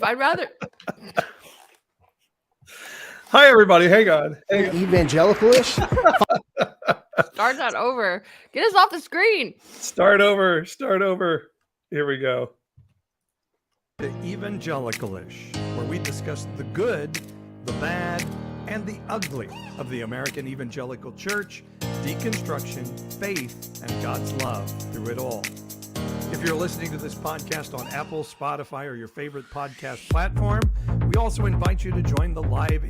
I'd rather. Hi, everybody. Hey, God. Hey, Evangelical-ish. Start that over. Get us off the screen. Start over. Start over. Here we go. The Evangelical-ish, where we discuss the good, the bad, and the ugly of the American Evangelical Church, deconstruction, faith, and God's love through it all. If you're listening to this podcast on Apple, Spotify, or your favorite podcast platform, we also invite you to join the live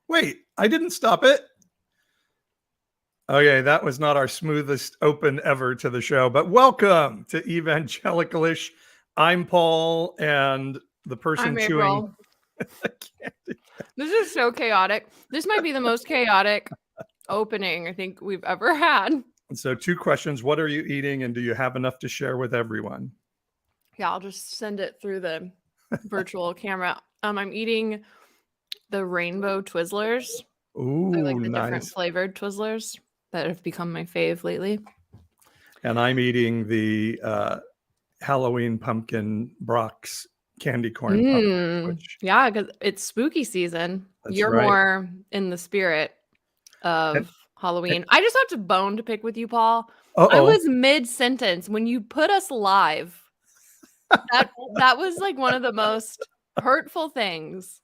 Wait, I didn't stop it. Okay, that was not our smoothest open ever to the show, but welcome to Evangelical-ish. I'm Paul, and the person I'm chewing. April. This is so chaotic. This might be the most chaotic opening I think we've ever had. So 2 questions. What are you eating, and do you have enough to share with everyone? Yeah, I'll just send it through the virtual camera. I'm eating the rainbow Twizzlers. Ooh, I like the different nice. flavored Twizzlers that have become my fave lately. And I'm eating the Halloween pumpkin Brock's candy corn pumpkin. Which, yeah, because it's spooky season. You're right. more in the spirit of Halloween. I just have to bone to pick with you, Paul. I was mid-sentence when you put us live. That was like one of the most hurtful things.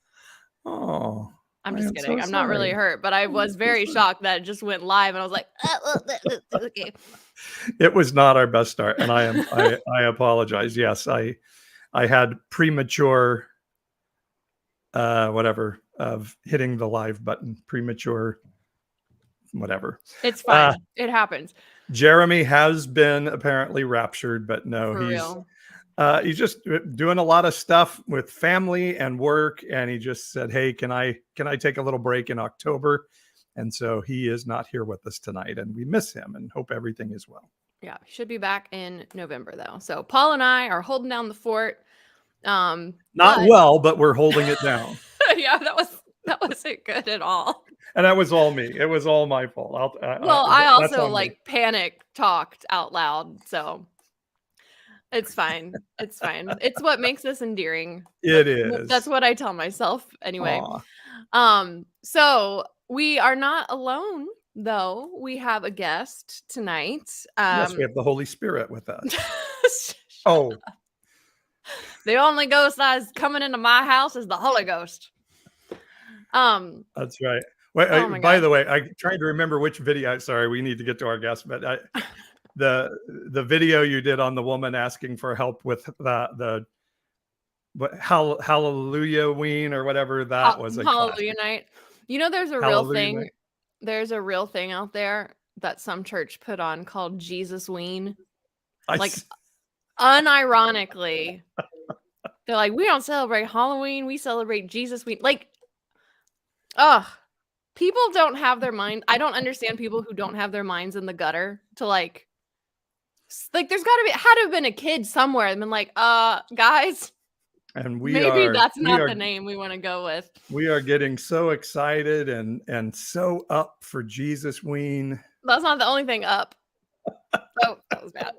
Oh, I'm just kidding. So I'm not really hurt, but I was very shocked that it just went live, and I was like, okay. It was not our best start, and I apologize. Yes, I had premature whatever of hitting the live button. Premature whatever. It's fine. It happens. Jeremy has been apparently raptured, but no, he's just doing a lot of stuff with family and work, and he just said, "Hey, can I take a little break in October?" And so he is not here with us tonight, and we miss him and hope everything is well. Yeah, he should be back in November though. So Paul and I are holding down the fort. But we're holding it down. Yeah, that wasn't good at all. And that was all me. It was all my fault. I also like panic talked out loud, so it's fine. It's fine. It's what makes us endearing. It is. That's what I tell myself anyway. So we are not alone though. We have a guest tonight. Yes, we have the Holy Spirit with us. The only ghost that is coming into my house is the Holy Ghost. That's right. Wait, by the way, I tried to remember which video. Sorry, we need to get to our guest, but the video you did on the woman asking for help with the Hallelujah Ween or whatever that was. Hallelujah night. You know, there's a real thing. Night. There's a real thing out there that some church put on called Jesus Ween. Unironically, they're like, we don't celebrate Halloween, we celebrate Jesus Ween. Like, people don't have their mind. I don't understand people who don't have their minds in the gutter to like there's had to have been a kid somewhere and been like, guys, and that's not the name we want to go with. We are getting so excited and so up for Jesus Ween. That's not the only thing up. Oh, that was bad.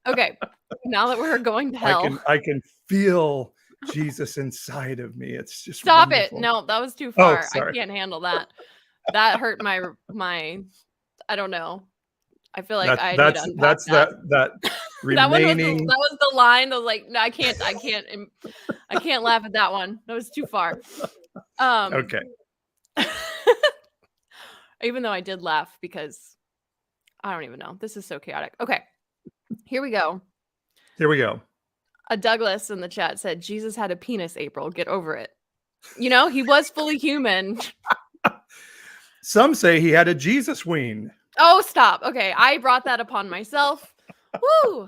Okay, now that we're going to hell, I can feel Jesus inside of me. It's just stop wonderful. It. No, that was too far. I can't handle that. That hurt my. I don't know. I feel like I need to unpack that remaining. that was the line. I was like, no, I can't laugh at that one. That was too far. Okay. Even though I did laugh because I don't even know. This is so chaotic. Okay, here we go. A Douglas in the chat said, Jesus had a penis, April. Get over it. You know, he was fully human. Some say he had a Jesus Ween. Oh, stop. Okay, I brought that upon myself. Woo!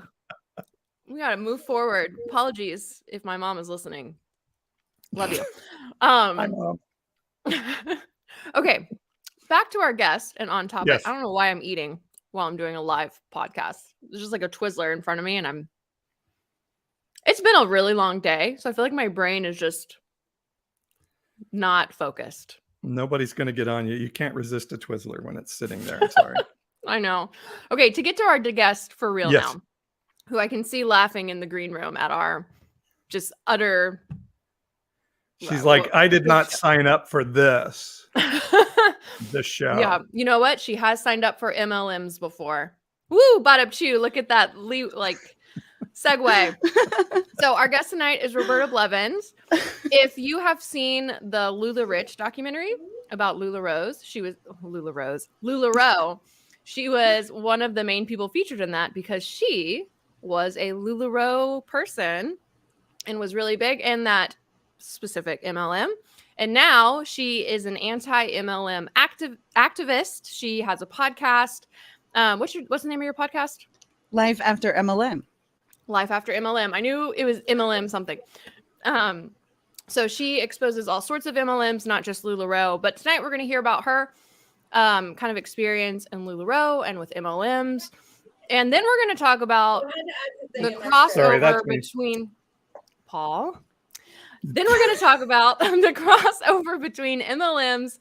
We got to move forward. Apologies if my mom is listening. Love you. Hi, Mom. Okay, back to our guest and on topic. Yes. I don't know why I'm eating while I'm doing a live podcast. There's just like a Twizzler in front of me, and it's been a really long day, so I feel like my brain is just not focused. Nobody's going to get on you. You can't resist a Twizzler when it's sitting there. I'm sorry. I know. Okay, to get to our guest for real now, who I can see laughing in the green room at our just utter. She's like, I did not sign up for this. This show. Yeah. You know what? She has signed up for MLMs before. Woo, bada chew. Look at that segue. So our guest tonight is Roberta Blevens. If you have seen the LuLaRoe documentary about LuLaRoe, LuLaRoe, she was one of the main people featured in that because she was a LuLaRoe person and was really big in that specific MLM. And now she is an anti-MLM activist. She has a podcast. What's the name of your podcast? Life After MLM. Life After MLM. I knew it was MLM something. So she exposes all sorts of MLMs, not just LuLaRoe. But tonight we're going to hear about her kind of experience in LuLaRoe and with MLMs. And then we're going to talk about the crossover between Paul. Then we're going to talk about the crossover between MLMs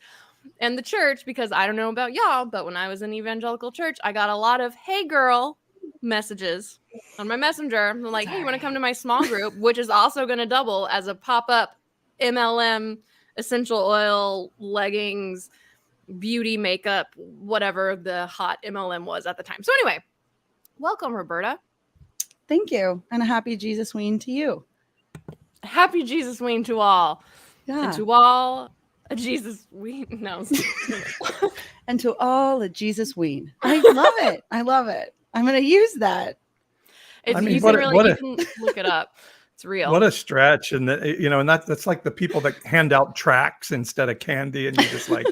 and the church, because I don't know about y'all, but when I was in evangelical church, I got a lot of "Hey girl" messages on my messenger. I'm like, hey, you want to come to my small group, which is also going to double as a pop-up MLM essential oil, leggings, beauty, makeup, whatever the hot MLM was at the time. So anyway, welcome, Roberta. Thank you. And a happy Jesus Ween to you. Happy Jesus Ween to all. Yeah. And to all a Jesus Ween. No. And to all a Jesus Ween. I love it. I love it. I'm going to use that. You can look it up. It's real. What a stretch. And and that's like the people that hand out tracts instead of candy. And you're just like,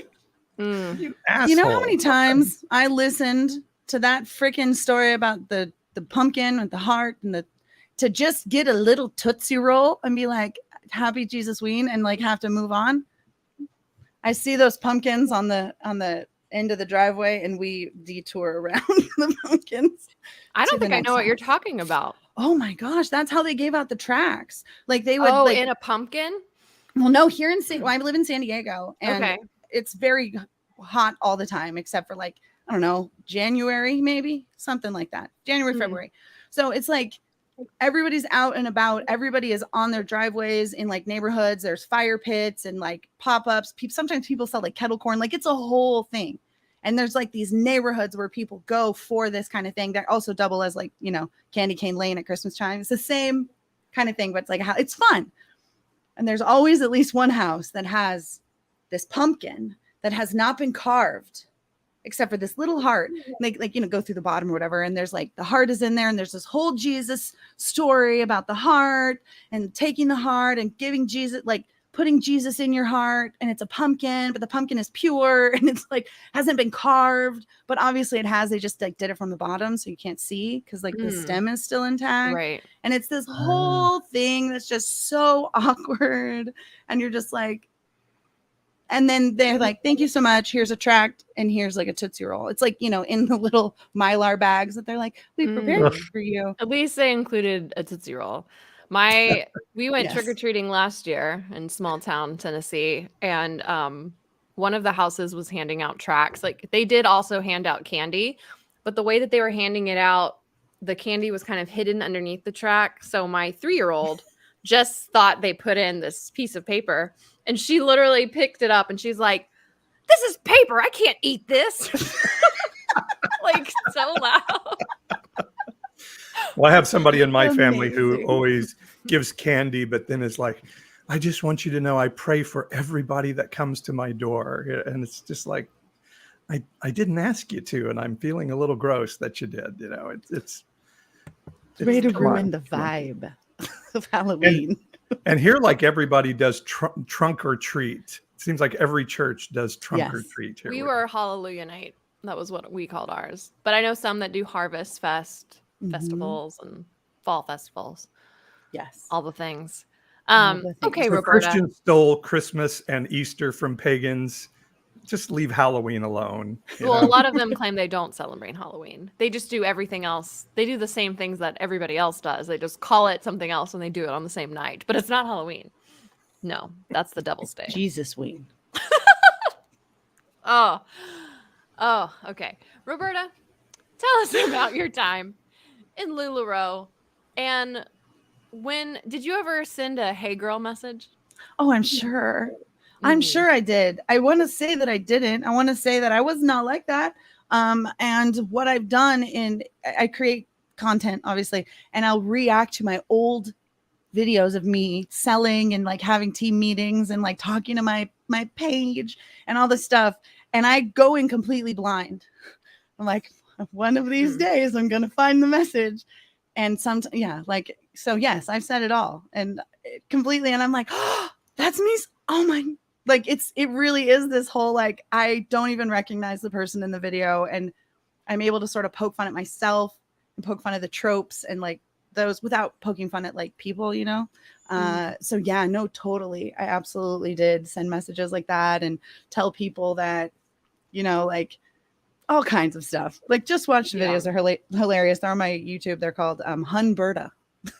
you asshole. You know how many times I listened to that freaking story about the pumpkin with the heart and to just get a little Tootsie Roll and be like, happy Jesus Ween, and like have to move on. I see those pumpkins on the end of the driveway and we detour around the pumpkins. I don't think I know what you're talking about. Oh my gosh, that's how they gave out the tracts. Like they would in a pumpkin? Well, no, here I live in San Diego and it's very hot all the time except for like, I don't know, January maybe, something like that. January, February. So it's like everybody's out and about. Everybody is on their driveways in like neighborhoods. There's fire pits and like pop-ups. Sometimes people sell like kettle corn. Like it's a whole thing. And there's like these neighborhoods where people go for this kind of thing that also double as like, candy cane lane at Christmas time. It's the same kind of thing, but it's like it's fun. And there's always at least one house that has this pumpkin that has not been carved except for this little heart, go through the bottom or whatever. And there's like, the heart is in there and there's this whole Jesus story about the heart and taking the heart and giving Jesus, like putting Jesus in your heart. And it's a pumpkin, but the pumpkin is pure and it's like, hasn't been carved, but obviously it has, they just like did it from the bottom. So you can't see because like the stem is still intact. Right. And it's this whole thing that's just so awkward. And you're just like, and then they're like, thank you so much. Here's a tract. And here's like a Tootsie Roll. It's like, in the little Mylar bags that they're like, we prepared for you. At least they included a Tootsie Roll. We went trick-or-treating last year in small town, Tennessee. And one of the houses was handing out tracts. Like they did also hand out candy, but the way that they were handing it out, the candy was kind of hidden underneath the tract. So my 3-year-old just thought they put in this piece of paper. And she literally picked it up and she's like, this is paper. I can't eat this. Like so loud. Well, I have somebody in my family who always gives candy, but then is like, I just want you to know I pray for everybody that comes to my door. And it's just like, I didn't ask you to, and I'm feeling a little gross that you did. It's way to ruin the vibe of Halloween. And here, like everybody does trunk or treat. It seems like every church does trunk or treat. Here we were Hallelujah Night. That was what we called ours. But I know some that do Harvest Fest festivals and fall festivals. Yes. All the things. Okay, so Roberta. Christians stole Christmas and Easter from pagans. Just leave Halloween alone. Well, a lot of them claim they don't celebrate Halloween. They just do everything else. They do the same things that everybody else does. They just call it something else and they do it on the same night. But it's not Halloween. No, that's the Devil's Day. Jesus Ween. Oh, okay. Roberta, tell us about your time in LuLaRoe and when did you ever send a "Hey girl" message? Oh, I'm sure. I'm sure I did. I want to say that I didn't. I want to say that I was not like that. And what I've done I create content, obviously, and I'll react to my old videos of me selling and like having team meetings and like talking to my page and all this stuff. And I go in completely blind. I'm like, one of these days I'm going to find the message. And sometimes, yeah, like, so yes, I've said it all and completely. And I'm like, oh, that's me. Oh my, like, it really is this whole, like, I don't even recognize the person in the video. And I'm able to sort of poke fun at myself and poke fun at the tropes and like those without poking fun at like people, you know? So yeah, no, totally. I absolutely did send messages like that and tell people that, you know, like all kinds of stuff. Like just watch the videos. They're hilarious. They're on my YouTube. They're called Hunberta.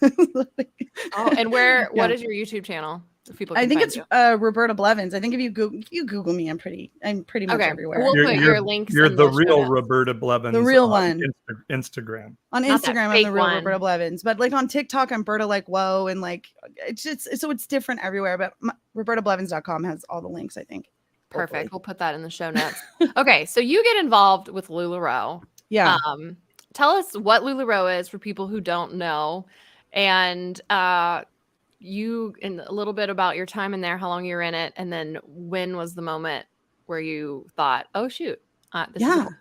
And what is your YouTube channel? If people can I think find it's Roberta Blevens. I think if you Google me, I'm pretty much everywhere. We'll put your links. You're the real Roberta Blevens. The real one. Instagram. On Instagram, I'm the real Roberta Blevens. But like on TikTok, I'm Berta like whoa, and like it's just so it's different everywhere. But RobertaBlevens.com has all the links, I think. Perfect. Hopefully. We'll put that in the show notes. Okay, so you get involved with LuLaRoe. Yeah. Tell us what LuLaRoe is for people who don't know, and you and a little bit about your time in there, how long you were in it, and then when was the moment where you thought, "Oh shoot, this is cool."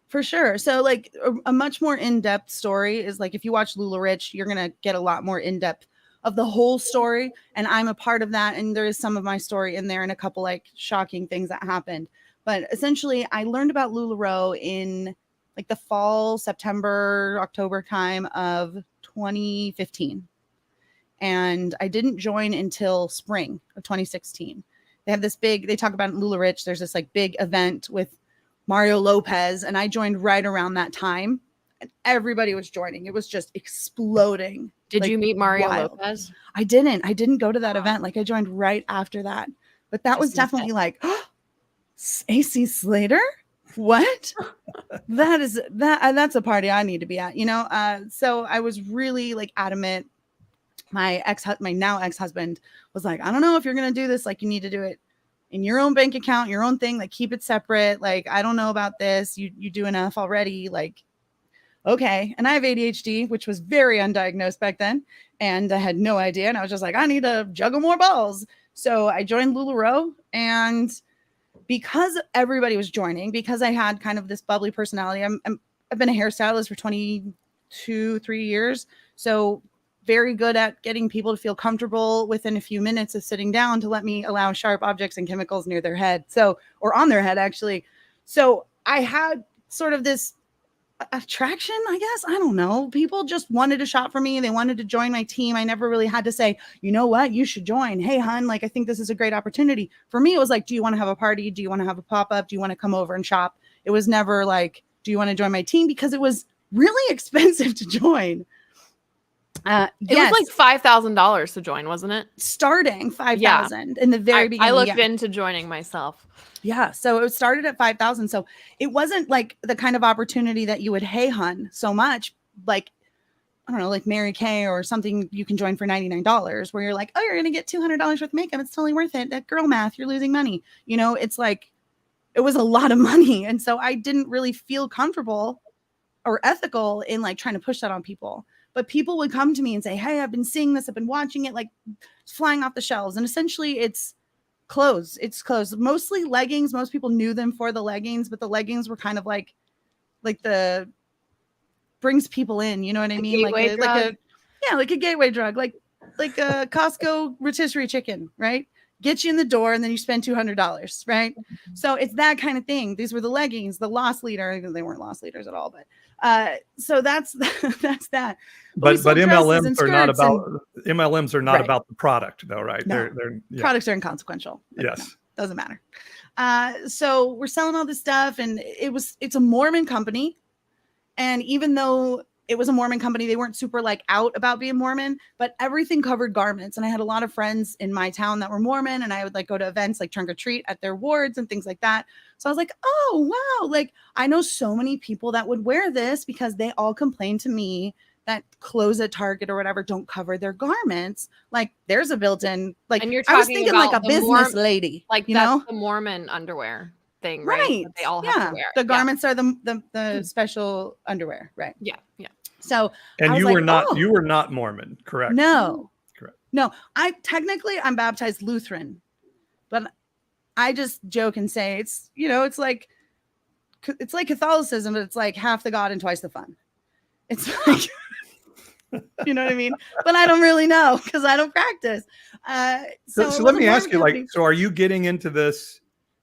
For sure. So like a much more in-depth story is like if you watch LuLaRich, you're gonna get a lot more in-depth of the whole story, and I'm a part of that, and there is some of my story in there and a couple like shocking things that happened. But essentially, I learned about LuLaRoe in like the fall, September, October time of 2015. And I didn't join until spring of 2016. They have this they talk about LuLaRich. There's this like big event with Mario Lopez, and I joined right around that time, and everybody was joining. It was just exploding. Did you meet Mario Lopez? I didn't go to that event. Like I joined right after that, but that was definitely like, oh, AC Slater. What? That's a party I need to be at, you know? So I was really like adamant. My now ex-husband was like, I don't know if you're going to do this. Like you need to do it in your own bank account, your own thing, like keep it separate. Like, I don't know about this. You do enough already. Like, okay. And I have ADHD, which was very undiagnosed back then. And I had no idea. And I was just like, I need to juggle more balls. So I joined LuLaRoe, and because everybody was joining, because I had kind of this bubbly personality, I've been a hairstylist for 3 years. So very good at getting people to feel comfortable within a few minutes of sitting down to let me allow sharp objects and chemicals near their head. Or on their head, actually. So I had sort of this attraction, I guess. I don't know. People just wanted to shop for me. They wanted to join my team. I never really had to say, you know what, you should join. Hey, hun, like, I think this is a great opportunity. For me, it was like, do you want to have a party? Do you want to have a pop-up? Do you want to come over and shop? It was never like, do you want to join my team? Because it was really expensive to join. It was like $5,000 to join, wasn't it? Starting $5,000 in the very beginning. I looked into joining myself. Yeah, so it started at $5,000. So it wasn't like the kind of opportunity that you would, hey, hun, so much like, I don't know, like Mary Kay or something you can join for $99, where you're like, oh, you're going to get $200 worth of makeup. It's totally worth it. That girl math, you're losing money. You know, it's like, it was a lot of money. And so I didn't really feel comfortable or ethical in like trying to push that on people. But people would come to me and say, hey, I've been seeing this. I've been watching it, like it's flying off the shelves. And essentially it's clothes. It's clothes, mostly leggings. Most people knew them for the leggings, but the leggings were kind of like the brings people in. You know what I mean? Like a gateway drug, like a Costco rotisserie chicken, right? Get you in the door and then you spend $200, right? So it's that kind of thing. These were the leggings, the loss leader. They weren't loss leaders at all, but so that's that. But MLMs are not about the product, though, right? No. Products are inconsequential. Yes, doesn't matter. So we're selling all this stuff, and it's a Mormon company, and even though it was a Mormon company, they weren't super like out about being Mormon, but everything covered garments. And I had a lot of friends in my town that were Mormon, and I would like go to events like trunk or treat at their wards and things like that. So I was like, oh, wow. Like I know so many people that would wear this because they all complained to me that close at Target or whatever don't cover their garments, like there's a built-in, like And you're I was talking thinking like a about business lady, like you that's know, the Mormon underwear thing, right? right? That they all have to wear. The garments are the special underwear, right? Yeah. So And I was you like, were not oh, you were not Mormon, correct? no, Correct. no. I'm baptized Lutheran, but I just joke and say it's, you know, it's like Catholicism, but it's like half the God and twice the fun. It's like, you know what I mean? But I don't really know because I don't practice. So let me ask you, like, so are you getting into this?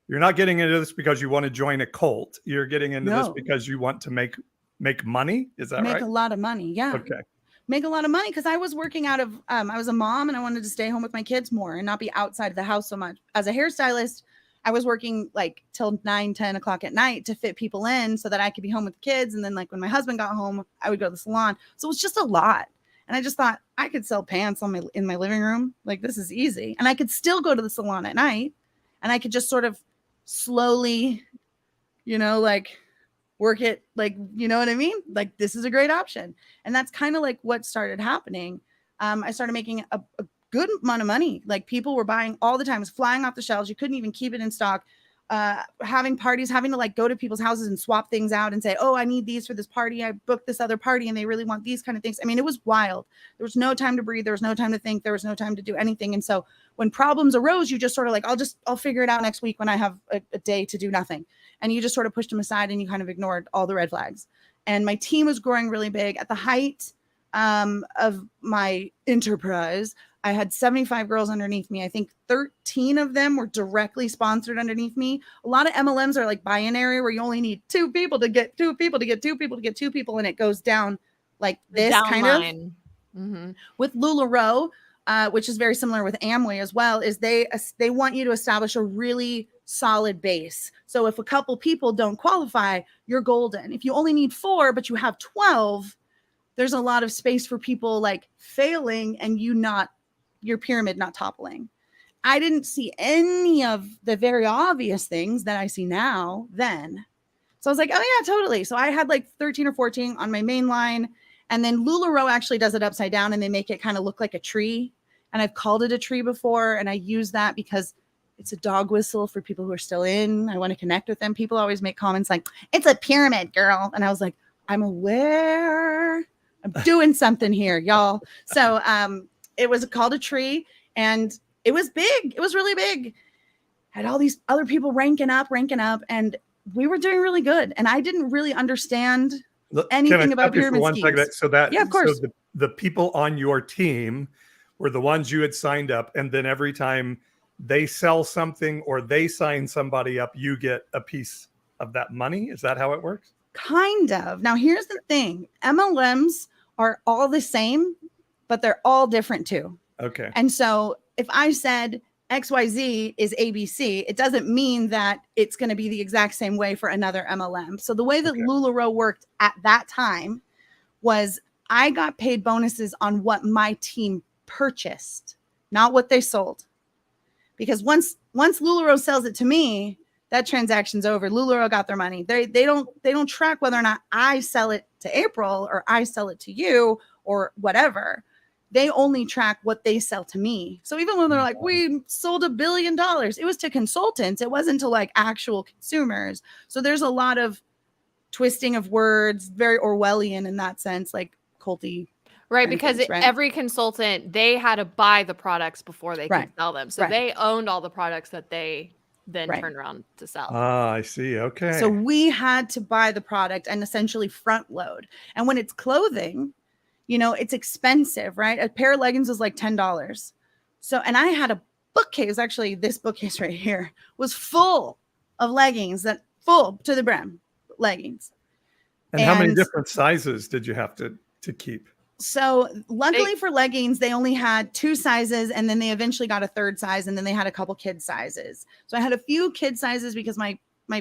You're not getting into this because you want to join a cult. You're getting into this because you want to make money. Is that right? Make a lot of money. Yeah. Okay. Make a lot of money because I was working out of, I was a mom and I wanted to stay home with my kids more and not be outside of the house so much. As a hairstylist, I was working like till 9, 10 o'clock at night to fit people in so that I could be home with the kids. And then like when my husband got home, I would go to the salon. So it was just a lot. And I just thought I could sell pants in my living room. Like this is easy. And I could still go to the salon at night and I could just sort of slowly, you know, like work it, like, you know what I mean? Like this is a great option. And that's kind of like what started happening. I started making a good amount of money. Like people were buying all the time. It was flying off the shelves. You couldn't even keep it in stock. Having parties, having to like go to people's houses and swap things out and say, oh, I need these for this party. I booked this other party and they really want these kind of things. I mean, it was wild. There was no time to breathe. There was no time to think. There was no time to do anything. And so when problems arose, you just sort of like, I'll figure it out next week when I have a day to do nothing. And you just sort of pushed them aside and you kind of ignored all the red flags. And my team was growing really big. At the height of my enterprise, I had 75 girls underneath me. I think 13 of them were directly sponsored underneath me. A lot of MLMs are like binary where you only need 2 people to get 2 people to get 2 people to get 2 people. And it goes down like this kind of. Mm-hmm. With LuLaRoe, which is very similar with Amway as well, is they want you to establish a really solid base. So if a couple people don't qualify, you're golden. If you only need 4, but you have 12, there's a lot of space for people like failing and your pyramid not toppling. I didn't see any of the very obvious things that I see now then. So I was like, oh yeah, totally. So I had like 13 or 14 on my main line. And then LuLaRoe actually does it upside down and they make it kind of look like a tree. And I've called it a tree before. And I use that because it's a dog whistle for people who are still in. I want to connect with them. People always make comments like, it's a pyramid, girl. And I was like, I'm aware. I'm doing something here, y'all. So it was called a tree and it was big. It was really big. Had all these other people ranking up. And we were doing really good. And I didn't really understand anything about pyramid schemes. So of course. So the people on your team were the ones you had signed up. And then every time they sell something or they sign somebody up, you get a piece of that money. Is that how it works? Kind of. Now, here's the thing. MLMs are all the same, but they're all different too. Okay. And so if I said XYZ is ABC, it doesn't mean that it's going to be the exact same way for another MLM. So the way that LuLaRoe worked at that time was I got paid bonuses on what my team purchased, not what they sold. Because once LuLaRoe sells it to me, that transaction's over. LuLaRoe got their money. They don't track whether or not I sell it to April or I sell it to you or whatever. They only track what they sell to me. So even when they're like, we sold $1 billion, it was to consultants. It wasn't to like actual consumers. So there's a lot of twisting of words, very Orwellian in that sense, like culty. Right, because every consultant, they had to buy the products before they could sell them. So they owned all the products that they then turned around to sell. Ah, I see. Okay. So we had to buy the product and essentially front load. And when it's clothing, you know, it's expensive, right? A pair of leggings was like $10. So, and I had a bookcase, actually this bookcase right here was full of leggings, that full to the brim leggings. And how many different sizes did you have to keep? So luckily for leggings, they only had 2 sizes and then they eventually got a 3rd size and then they had a couple kid sizes. So I had a few kid sizes because my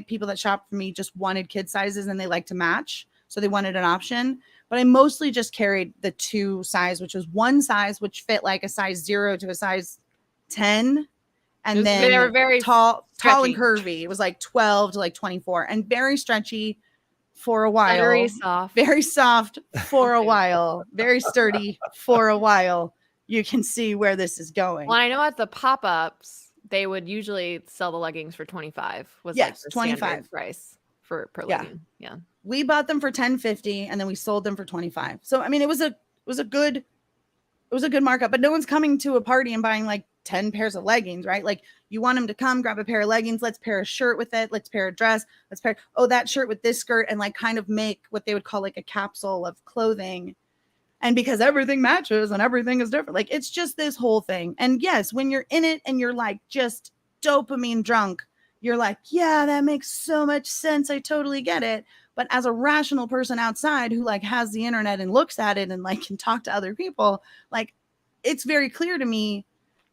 people that shop for me just wanted kid sizes and they like to match. So they wanted an option, but I mostly just carried the 2 size, which was 1 size, which fit like a size 0 to a size 10. And then they were very tall and curvy. It was like 12 to like 24 and very stretchy, for a while. Very soft. Very soft for a while. Very sturdy for a while. You can see where this is going. Well, I know at the pop-ups, they would usually sell the leggings for $25. Was like the 25 standard price per legging. Yeah. We bought them for $10.50 and then we sold them for $25. So I mean, it was a good markup, but no one's coming to a party and buying like 10 pairs of leggings, right? Like you want them to come grab a pair of leggings. Let's pair a shirt with it. Let's pair a dress. Let's pair, that shirt with this skirt, and like kind of make what they would call like a capsule of clothing. And because everything matches and everything is different, like it's just this whole thing. And yes, when you're in it and you're like just dopamine drunk, you're like, yeah, that makes so much sense. I totally get it. But as a rational person outside who like has the internet and looks at it and like can talk to other people, like it's very clear to me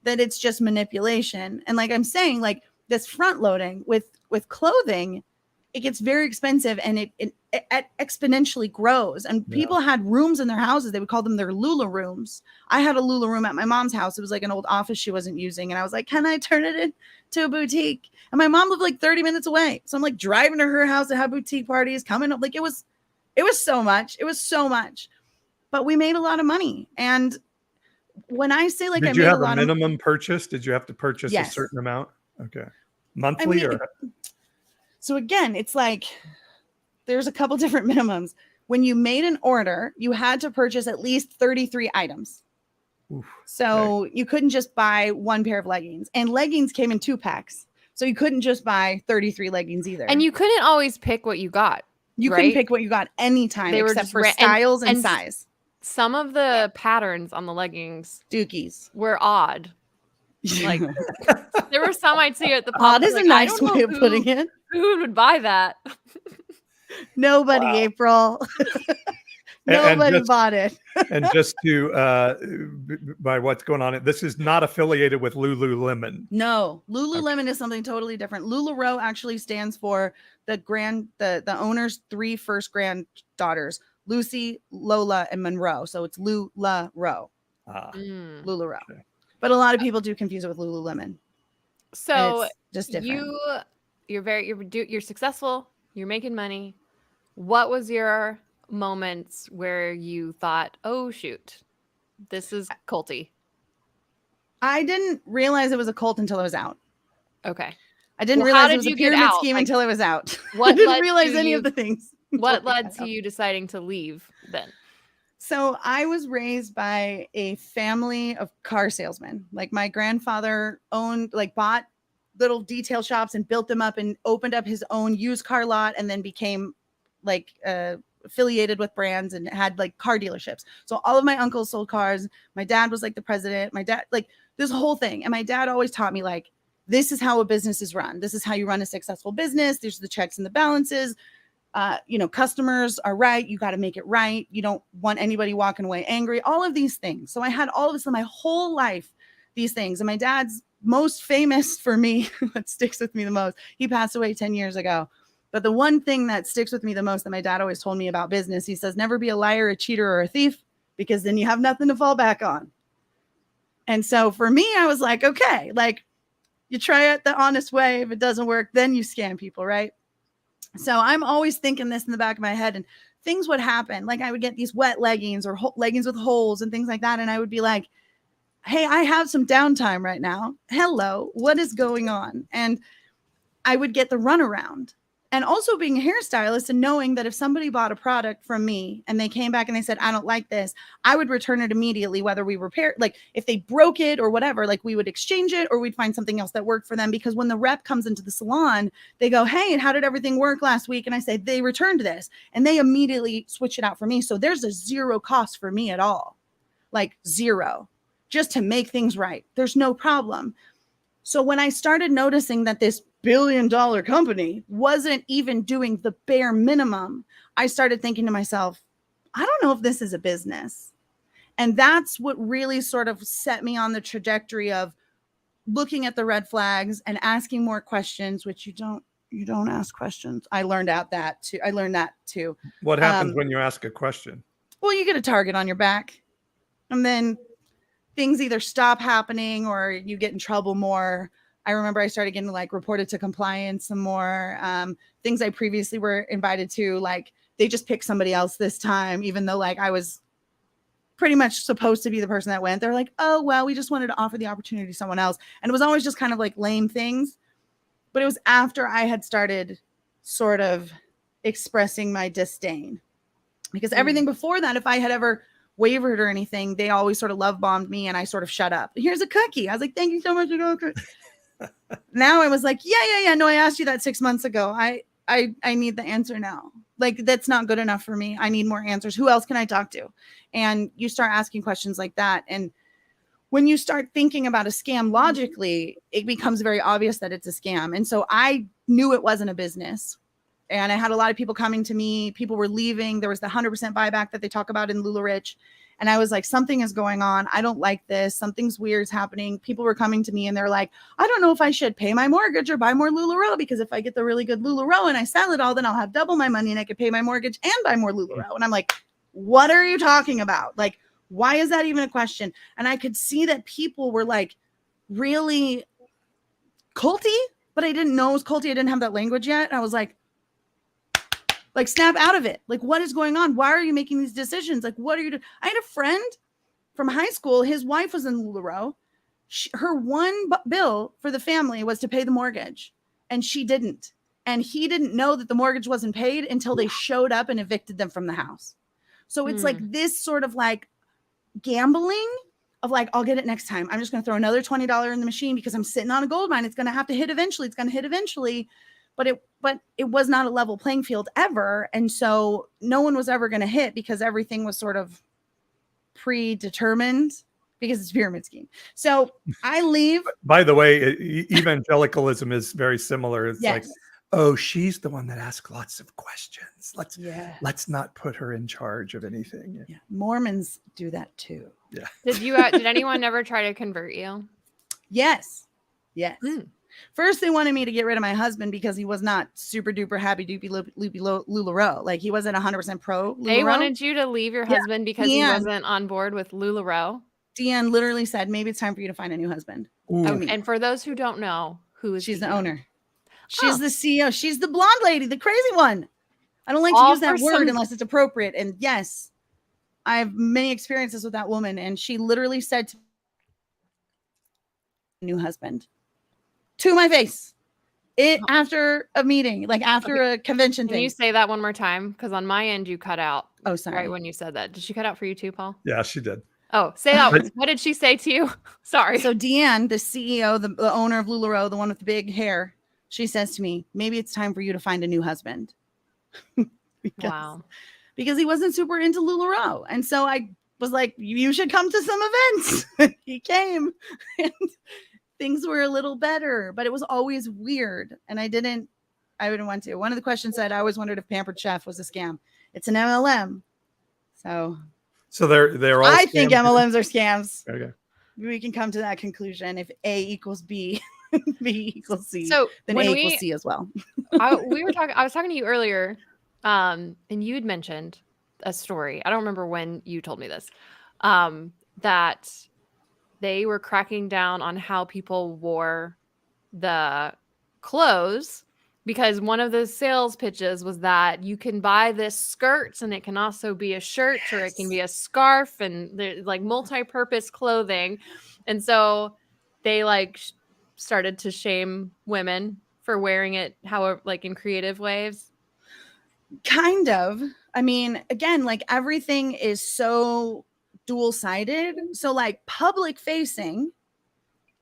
that it's just manipulation. And like I'm saying, like this front loading with clothing, it gets very expensive and it exponentially grows. And people had rooms in their houses. They would call them their Lula rooms. I had a Lula room at my mom's house. It was like an old office she wasn't using. And I was like, can I turn it into a boutique? And my mom lived like 30 minutes away. So I'm like driving to her house to have boutique parties coming up. Like it was so much. It was so much. But we made a lot of money. And when I say like, did you have a minimum purchase? Did you have to purchase a certain amount? Okay. Monthly So again, it's like there's a couple different minimums. When you made an order, you had to purchase at least 33 items. Oof, so you couldn't just buy one pair of leggings, and leggings came in 2 packs. So you couldn't just buy 33 leggings either. And you couldn't always pick what you got. You couldn't pick what you got anytime except for styles and size. Some of the patterns on the leggings dookies were odd. Like there were some I'd see at the pub. Odd is a nice way of putting it. Who would buy that? Nobody, wow. April. Nobody bought it. And just to by what's going on, this is not affiliated with Lululemon. No, Lululemon is something totally different. LuLaRoe actually stands for the owner's 3 first granddaughters, Lucy, Lola, and Monroe. So it's LuLaRoe. LuLaRoe. Okay. But a lot of people do confuse it with Lululemon. So it's just different. You're successful. You're making money. What was your moments where you thought, oh shoot, this is culty? I didn't realize it was a cult until I was out. Okay. I didn't realize it was a pyramid scheme until I was out. I didn't realize any of the things. What led to you deciding to leave then? So I was raised by a family of car salesmen. Like my grandfather bought little detail shops and built them up and opened up his own used car lot, and then became like affiliated with brands and had like car dealerships. So all of my uncles sold cars. My dad was like the president. My dad, like this whole thing. And my dad always taught me like, this is how a business is run. This is how you run a successful business. These are the checks and the balances. Customers are right. You got to make it right. You don't want anybody walking away angry, all of these things. So I had all of this in my whole life, these things. And my dad's most famous for me, that sticks with me the most. He passed away 10 years ago. But the one thing that sticks with me the most that my dad always told me about business, he says, never be a liar, a cheater, or a thief, because then you have nothing to fall back on. And so for me, I was like, okay, like you try it the honest way. If it doesn't work, then you scam people, right? So I'm always thinking this in the back of my head, and things would happen. Like I would get these wet leggings or leggings with holes and things like that. And I would be like, hey, I have some downtime right now. Hello, what is going on? And I would get the runaround. And also being a hairstylist and knowing that if somebody bought a product from me and they came back and they said, I don't like this, I would return it immediately, whether we repair, like if they broke it or whatever, like we would exchange it or we'd find something else that worked for them. Because when the rep comes into the salon, they go, hey, and how did everything work last week? And I say, they returned this, and they immediately switch it out for me. So there's a zero cost for me at all, like zero, just to make things right. There's no problem. So when I started noticing that this billion-dollar company wasn't even doing the bare minimum, I started thinking to myself, I don't know if this is a business. And that's what really sort of set me on the trajectory of looking at the red flags and asking more questions, which you don't ask questions. I learned that too. What happens when you ask a question? Well, you get a target on your back, and then things either stop happening or you get in trouble more. I remember I started getting like reported to compliance some more. Things I previously were invited to, like they just picked somebody else this time, even though like I was pretty much supposed to be the person that went. They're like, oh, well, we just wanted to offer the opportunity to someone else. And it was always just kind of like lame things. But it was after I had started sort of expressing my disdain, because everything before that, if I had ever wavered or anything, they always sort of love bombed me and I sort of shut up. Here's a cookie. I was like, thank you so much. Now I was like, yeah. No, I asked you that 6 months ago. I need the answer now. Like, that's not good enough for me. I need more answers. Who else can I talk to? And you start asking questions like that. And when you start thinking about a scam logically, it becomes very obvious that it's a scam. And so I knew it wasn't a business. And I had a lot of people coming to me. People were leaving. There was the 100% buyback that they talk about in LuLaRoe. And I was like, something is going on. I don't like this. Something's weird's happening. People were coming to me and they're like, I don't know if I should pay my mortgage or buy more LuLaRoe, because if I get the really good LuLaRoe and I sell it all, then I'll have double my money and I could pay my mortgage and buy more LuLaRoe. And I'm like, what are you talking about? Like, why is that even a question? And I could see that people were like really culty, but I didn't know it was culty. I didn't have that language yet. And I was like, snap out of it. Like, what is going on? Why are you making these decisions? Like, what are you doing? I had a friend from high school. His wife was in LuLaRoe. Her one bill for the family was to pay the mortgage, and she didn't. And he didn't know that the mortgage wasn't paid until they showed up and evicted them from the house. So it's like this sort of like gambling of like, I'll get it next time. I'm just going to throw another $20 in the machine because I'm sitting on a gold mine. It's going to have to hit eventually. It's going to hit eventually. But it was not a level playing field ever. And so no one was ever going to hit because everything was sort of predetermined because it's a pyramid scheme. So I leave. By the way, evangelicalism is very similar. It's yes. like, oh, she's the one that asks lots of questions. Let's not put her in charge of anything. Yeah. Mormons do that too. Yeah. Did anyone ever try to convert you? Yes. First, they wanted me to get rid of my husband because he was not super duper happy doopy loopy LuLaRoe. Like, he wasn't 100% pro LuLaRoe. They wanted you to leave your husband because he wasn't on board with LuLaRoe. Deanne literally said, maybe it's time for you to find a new husband. And for those who don't know, she's the owner. She's the CEO. She's the blonde lady, the crazy one. I don't like to use that word unless it's appropriate. And yes, I have many experiences with that woman. And she literally said to me, new husband. To my face, after a meeting, like after a convention thing. Can you say that one more time? Because on my end, you cut out. Oh, sorry. Right when you said that. Did she cut out for you too, Paul? Yeah, she did. Oh, say that. What did she say to you? Sorry. So Deanne, the CEO, the owner of LuLaRoe, the one with the big hair, she says to me, maybe it's time for you to find a new husband. Because he wasn't super into LuLaRoe. And so I was like, you should come to some events. He came. And things were a little better, but it was always weird. And I didn't want to. One of the questions said, I always wondered if Pampered Chef was a scam. It's an MLM. So they're all I think MLMs are scams. Okay. We can come to that conclusion. If A equals B, B equals C, so then A equals C as well. I was talking to you earlier, and you had mentioned a story. I don't remember when you told me this, that they were cracking down on how people wore the clothes, because one of the sales pitches was that you can buy this skirt and it can also be a shirt, or it can be a scarf, and they're like multi-purpose clothing. And so they like started to shame women for wearing it, however, like in creative ways. Kind of. I mean, again, like everything is so dual-sided. So like public facing,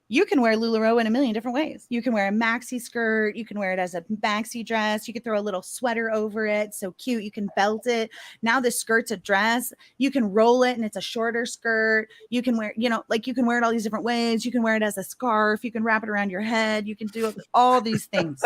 you can wear LuLaRoe in a million different ways. You can wear a maxi skirt. You can wear it as a maxi dress. You can throw a little sweater over it. So cute. You can belt it. Now the skirt's a dress. You can roll it and it's a shorter skirt. You can wear, like you can wear it all these different ways. You can wear it as a scarf. You can wrap it around your head. You can do all these things.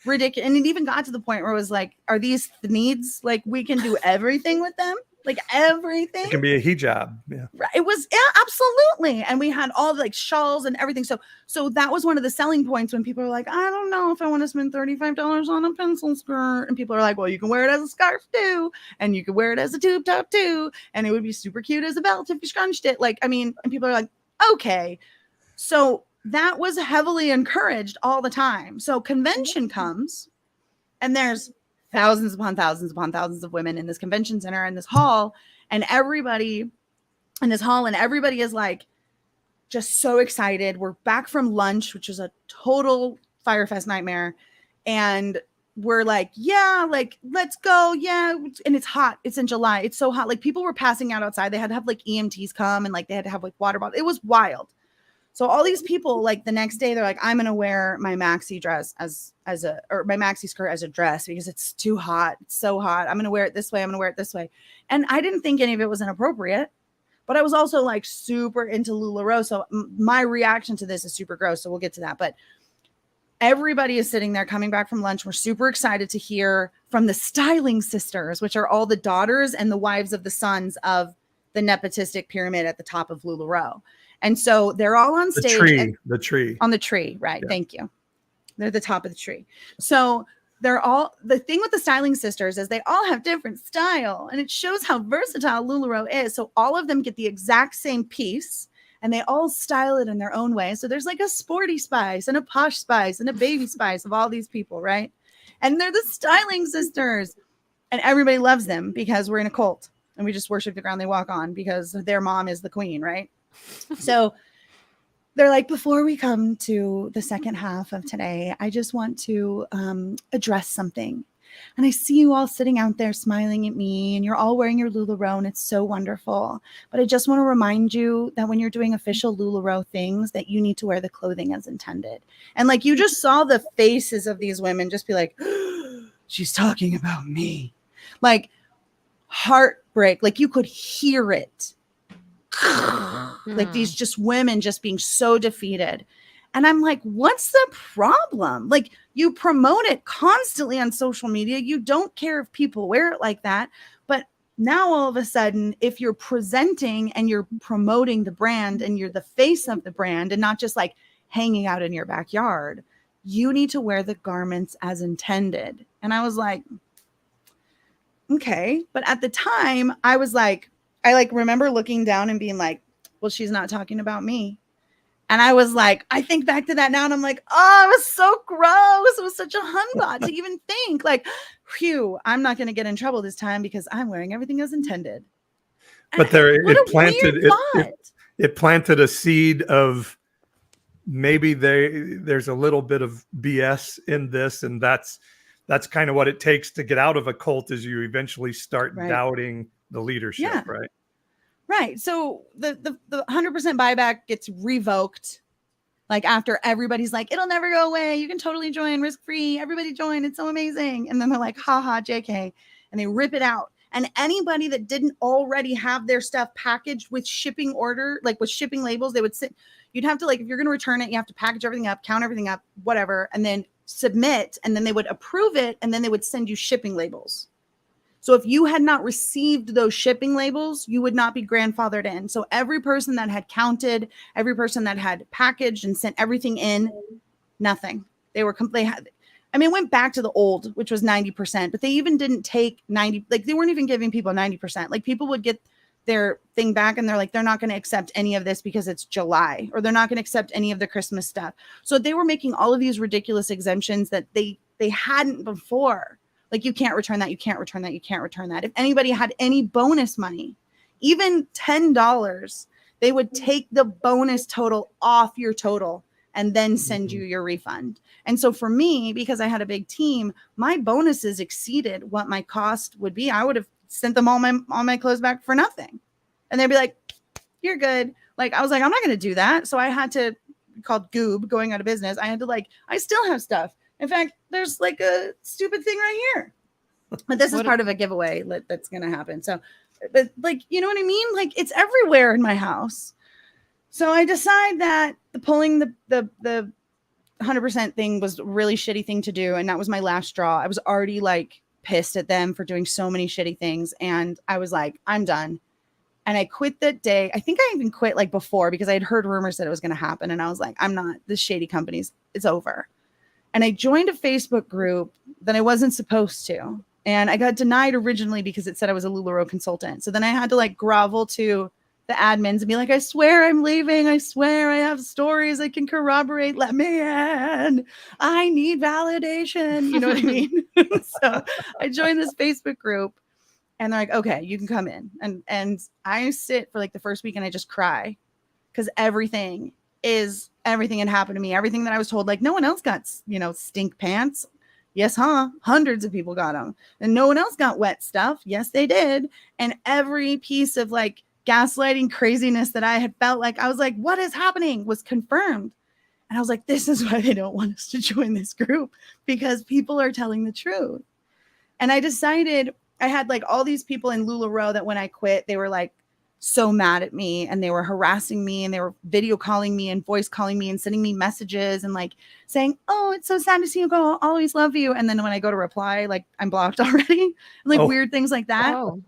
Ridiculous. And it even got to the point where it was like, are these the needs? Like, we can do everything with them. Like everything. It can be a hijab. Yeah. It was, absolutely. And we had all like shawls and everything. So that was one of the selling points when people are like, I don't know if I want to spend $35 on a pencil skirt. And people are like, well, you can wear it as a scarf too. And you can wear it as a tube top too. And it would be super cute as a belt if you scrunched it. Like, I mean, and people are like, okay. So that was heavily encouraged all the time. So convention comes, and there's thousands upon thousands upon thousands of women in this convention center, in this hall, and everybody is like just so excited. We're back from lunch, which was a total Firefest nightmare. And we're like, yeah, like, let's go. Yeah. And it's hot. It's in July. It's so hot. Like, people were passing out outside. They had to have like EMTs come, and like they had to have like water bottles. It was wild. So all these people, like, the next day, they're like, I'm going to wear my maxi dress or my maxi skirt as a dress because it's too hot. It's so hot. I'm going to wear it this way. I'm going to wear it this way. And I didn't think any of it was inappropriate, but I was also like super into LuLaRoe. So my reaction to this is super gross. So we'll get to that. But everybody is sitting there coming back from lunch. We're super excited to hear from the styling sisters, which are all the daughters and the wives of the sons of the nepotistic pyramid at the top of LuLaRoe. And so they're all on stage. The tree. On the tree, right. Yeah. Thank you. They're the top of the tree. So the thing with the styling sisters is they all have different style, and it shows how versatile LuLaRoe is. So all of them get the exact same piece, and they all style it in their own way. So there's like a sporty spice and a posh spice and a baby spice of all these people, right? And they're the styling sisters, and everybody loves them because we're in a cult and we just worship the ground they walk on because their mom is the queen, right? So they're like, before we come to the second half of today, I just want to address something. And I see you all sitting out there smiling at me, and you're all wearing your LuLaRoe, and it's so wonderful. But I just want to remind you that when you're doing official LuLaRoe things, that you need to wear the clothing as intended. And like, you just saw the faces of these women just be like, she's talking about me. Like, heartbreak. Like, you could hear it. Like, these just women just being so defeated. And I'm like, what's the problem? Like, you promote it constantly on social media. You don't care if people wear it like that. But now all of a sudden, if you're presenting and you're promoting the brand and you're the face of the brand and not just like hanging out in your backyard, you need to wear the garments as intended. And I was like, okay. But at the time, I was like, I remember looking down and being like, well, she's not talking about me. And I was like, I think back to that now, and I'm like, oh, it was so gross. It was such a humbug to even think like, phew, I'm not going to get in trouble this time because I'm wearing everything as intended. But it planted a seed of maybe there's a little bit of BS in this, and that's kind of what it takes to get out of a cult, is you eventually start doubting the leadership, right? Right. So the 100% buyback gets revoked. Like, after everybody's like, it'll never go away. You can totally join risk-free. Everybody join. It's so amazing. And then they're like, haha, JK. And they rip it out. And anybody that didn't already have their stuff packaged with shipping order, like with shipping labels, you'd have to, like, if you're going to return it, you have to package everything up, count everything up, whatever, and then submit. And then they would approve it. And then they would send you shipping labels. So if you had not received those shipping labels, you would not be grandfathered in. So every person that had counted, every person that had packaged and sent everything in, nothing. It went back to the old, which was 90%, but they even didn't take 90, like they weren't even giving people 90%. Like, people would get their thing back and they're like, they're not going to accept any of this because it's July, or they're not going to accept any of the Christmas stuff. So they were making all of these ridiculous exemptions that they hadn't before. Like, you can't return that. You can't return that. You can't return that. If anybody had any bonus money, even $10, they would take the bonus total off your total and then send you your refund. And so for me, because I had a big team, my bonuses exceeded what my cost would be. I would have sent them all my clothes back for nothing. And they'd be like, you're good. Like, I was like, I'm not going to do that. So I had to, called Goob, going out of business. I had to I still have stuff. In fact, there's like a stupid thing right here, but this is part of a giveaway that's going to happen. So, but like, you know what I mean? Like, it's everywhere in my house. So I decide that pulling the 100% thing was a really shitty thing to do. And that was my last straw. I was already like pissed at them for doing so many shitty things. And I was like, I'm done. And I quit that day. I think I even quit like before, because I had heard rumors that it was going to happen. And I was like, I'm not, this shady companies, it's over. And I joined a Facebook group that I wasn't supposed to. And I got denied originally because it said I was a LuLaRoe consultant. So then I had to like grovel to the admins and be like, I swear I'm leaving. I swear I have stories I can corroborate. Let me in. I need validation. You know what I mean? So I joined this Facebook group and they're like, okay, you can come in. And I sit for like the first week and I just cry because everything had happened to me. Everything that I was told, like no one else got, stink pants. Yes, huh? Hundreds of people got them. And no one else got wet stuff. Yes, they did. And every piece of like gaslighting craziness that I had felt like, I was like, what is happening was confirmed. And I was like, this is why they don't want us to join this group, because people are telling the truth. And I decided, I had like all these people in LuLaRoe that when I quit, they were like so mad at me and they were harassing me and they were video calling me and voice calling me and sending me messages and like saying, oh, it's so sad to see you go. I'll always love you. And then when I go to reply, like I'm blocked already, like weird things like that. Oh.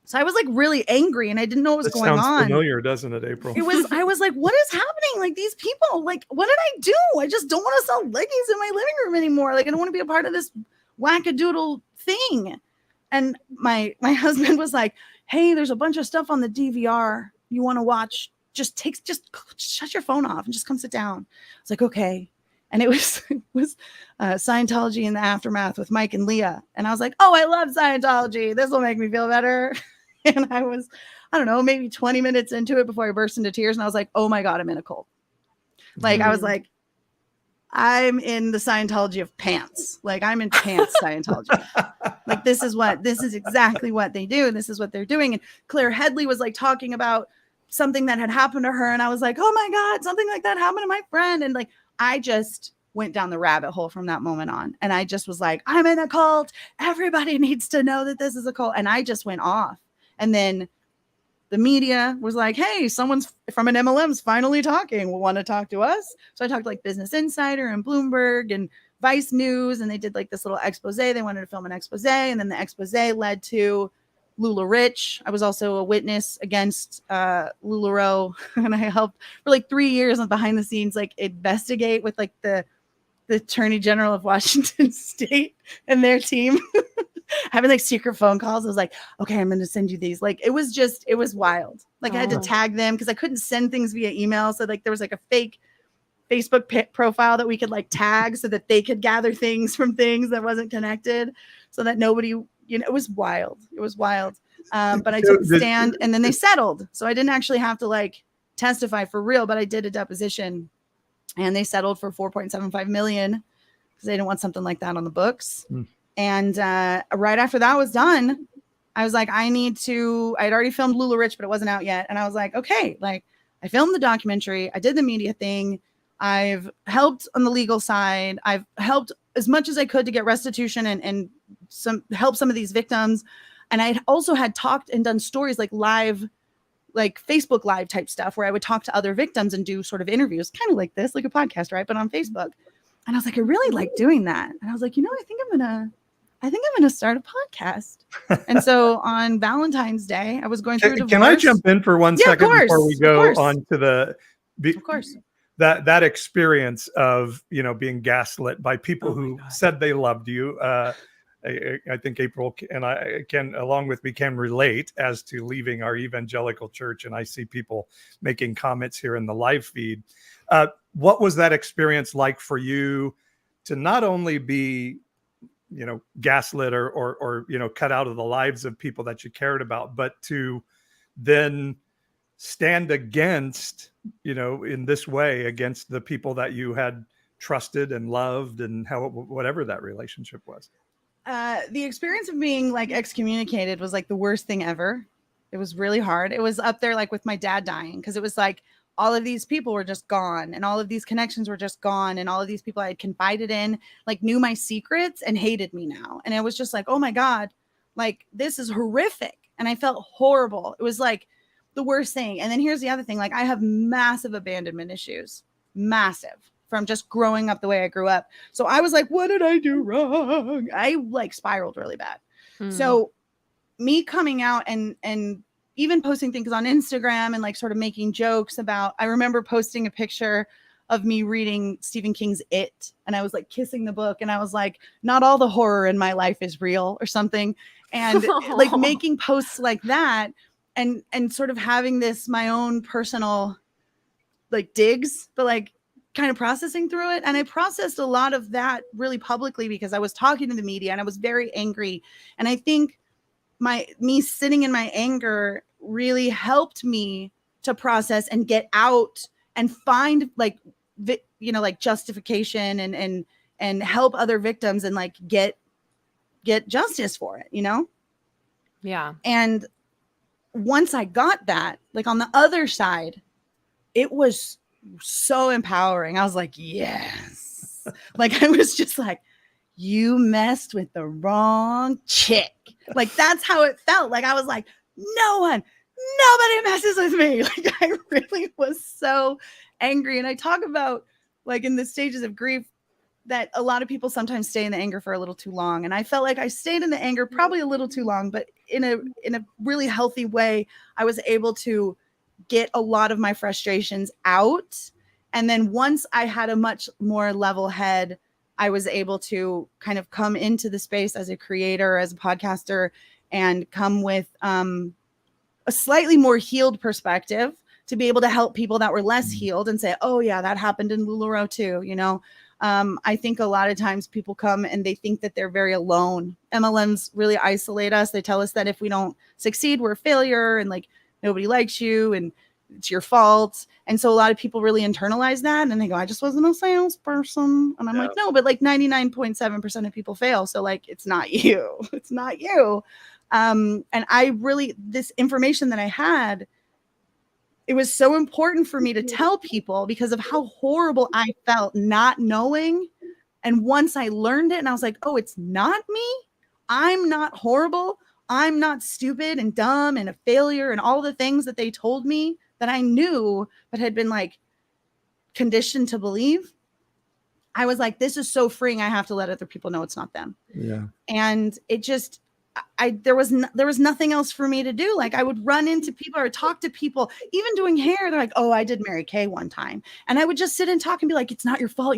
So I was like really angry and I didn't know what was going on. Sounds familiar, doesn't it, April? I was like, what is happening? Like these people, like, what did I do? I just don't want to sell leggings in my living room anymore. Like I don't want to be a part of this wackadoodle thing. And my husband was like, hey, there's a bunch of stuff on the DVR you want to watch. Just shut your phone off and just come sit down. I was like, okay. And it was Scientology in the Aftermath with Mike and Leah. And I was like, oh, I love Scientology. This will make me feel better. And I was, I don't know, maybe 20 minutes into it before I burst into tears. And I was like, oh my God, I'm in a cult. Like, I was like, I'm in the Scientology of pants. Like I'm in pants Scientology. Like this is exactly what they do. And this is what they're doing. And Claire Headley was like talking about something that had happened to her. And I was like, oh my God, something like that happened to my friend. And like, I just went down the rabbit hole from that moment on. And I just was like, I'm in a cult. Everybody needs to know that this is a cult. And I just went off. And then the media was like, hey, someone's from an MLM's finally talking. Will want to talk to us? So I talked to like Business Insider and Bloomberg and Vice News. And they did like this little expose. They wanted to film an expose. And then the expose led to LuLaRoe. I was also a witness against LuLaRoe. And I helped for like 3 years on behind the scenes, like investigate with like the Attorney General of Washington State and their team. Having like secret phone calls. I was like, okay, I'm going to send you these. Like, it was wild. Like I had to tag them because I couldn't send things via email. So like there was like a fake Facebook profile that we could like tag so that they could gather things from things that wasn't connected so that nobody, it was wild. It was wild. But I took a stand and then they settled. So I didn't actually have to like testify for real, but I did a deposition and they settled for $4.75 million because they didn't want something like that on the books. And right after that was done, I was like, I'd already filmed LuLaRoe, but it wasn't out yet. And I was like, okay, like I filmed the documentary. I did the media thing. I've helped on the legal side. I've helped as much as I could to get restitution and help some of these victims. And I also had talked and done stories like live, like Facebook Live type stuff where I would talk to other victims and do sort of interviews, kind of like this, like a podcast, right? But on Facebook. And I was like, I really like doing that. And I was like, I think I'm going to start a podcast. And so on Valentine's Day, I was going through a divorce. Can I jump in for 1 second before we go on to of course. that experience of, being gaslit by people who said they loved you. I think April and I can, along with me, can relate as to leaving our evangelical church. And I see people making comments here in the live feed. What was that experience like for you to not only be gaslit or cut out of the lives of people that you cared about, but to then stand against, in this way against the people that you had trusted and loved and whatever that relationship was? The experience of being like excommunicated was like the worst thing ever. It was really hard. It was up there like with my dad dying because it was like all of these people were just gone and all of these connections were just gone. And all of these people I had confided in, like knew my secrets and hated me now. And I was just like, oh my God, like this is horrific. And I felt horrible. It was like the worst thing. And then here's the other thing. Like I have massive abandonment issues, massive, from just growing up the way I grew up. So I was like, what did I do wrong? I like spiraled really bad. So me coming out and even posting things on Instagram and like sort of making jokes about, I remember posting a picture of me reading Stephen King's It. And I was like kissing the book. And I was like, not all the horror in my life is real or something. And like making posts like that. and sort of having this, my own personal like digs, but like kind of processing through it. And I processed a lot of that really publicly because I was talking to the media and I was very angry. And I think me sitting in my anger really helped me to process and get out and find like, like justification and help other victims and like get justice for it, Yeah. And once I got that, like on the other side, it was so empowering. I was like, yes. Like I was just like, you messed with the wrong chick. Like that's how it felt. Like I was like, nobody messes with me. Like I really was so angry. And I talk about like in the stages of grief that a lot of people sometimes stay in the anger for a little too long. And I felt like I stayed in the anger probably a little too long, but in a really healthy way, I was able to get a lot of my frustrations out. And then once I had a much more level head, I was able to kind of come into the space as a creator, as a podcaster, and come with a slightly more healed perspective to be able to help people that were less healed and say, oh yeah, that happened in LuLaRoe too. I think a lot of times people come and they think that they're very alone. MLMs really isolate us. They tell us that if we don't succeed, we're a failure and like nobody likes you and it's your fault. And so a lot of people really internalize that and they go, I just wasn't a salesperson. And I'm like, no, but like 99.7% of people fail. So like, it's not you. It's not you. And I really, this information that I had, it was so important for me to tell people because of how horrible I felt not knowing. And once I learned it and I was like, oh, it's not me. I'm not horrible. I'm not stupid and dumb and a failure and all the things that they told me that I knew but had been like conditioned to believe. I was like, this is so freeing. I have to let other people know it's not them. Yeah. And it just, there was nothing else for me to do. Like I would run into people or talk to people, even doing hair. They're like, oh, I did Mary Kay one time. And I would just sit and talk and be like, it's not your fault.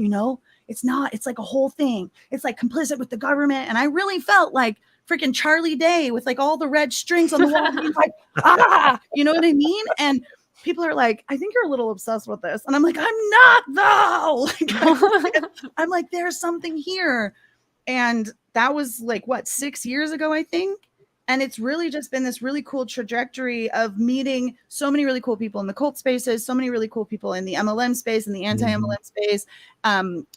It's not, it's like a whole thing. It's like complicit with the government. And I really felt like freaking Charlie Day with like all the red strings on the wall. Being like, you know what I mean? And people are like, I think you're a little obsessed with this. And I'm like, I'm not though. I'm like, there's something here. And that was like, 6 years ago, I think. And it's really just been this really cool trajectory of meeting so many really cool people in the cult spaces, so many really cool people in the MLM space and the anti-MLM space.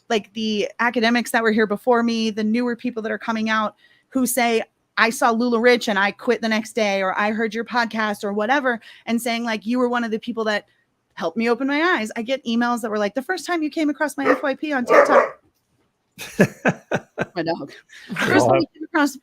Like the academics that were here before me, the newer people that are coming out who say, I saw LuLaRoe and I quit the next day, or I heard your podcast or whatever, and saying like, you were one of the people that helped me open my eyes. I get emails that were like, the first time you came across my FYP on TikTok. My dog. First time you came across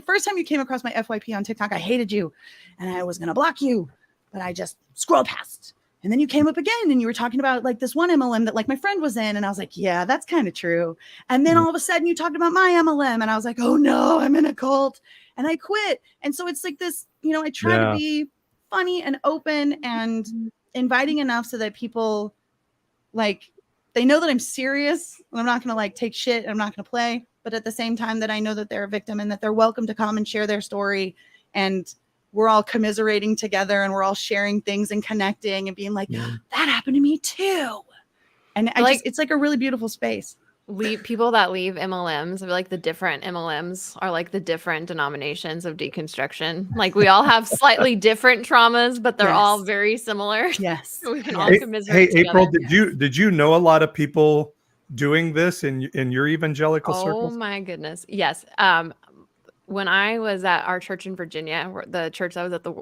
first time you came across my FYP on TikTok, I hated you and I was going to block you, but I just scrolled past. And then you came up again and you were talking about like this one MLM that like my friend was in. And I was like, yeah, that's kind of true. And then all of a sudden you talked about my MLM and I was like, oh no, I'm in a cult and I quit. And so it's like this, I try to be funny and open and inviting enough so that people like, they know that I'm serious and I'm not going to like take shit and I'm not going to play, but at the same time that I know that they're a victim and that they're welcome to come and share their story. And we're all commiserating together and we're all sharing things and connecting and being like, that happened to me too. And it's like a really beautiful space. People that leave MLMs, or like the different MLMs are like the different denominations of deconstruction. Like we all have slightly different traumas, but they're all very similar. Yes. We can all commiserate together. April, did you know a lot of people doing this in your evangelical circles? Oh my goodness. Yes. When I was at our church in Virginia, the church I was at the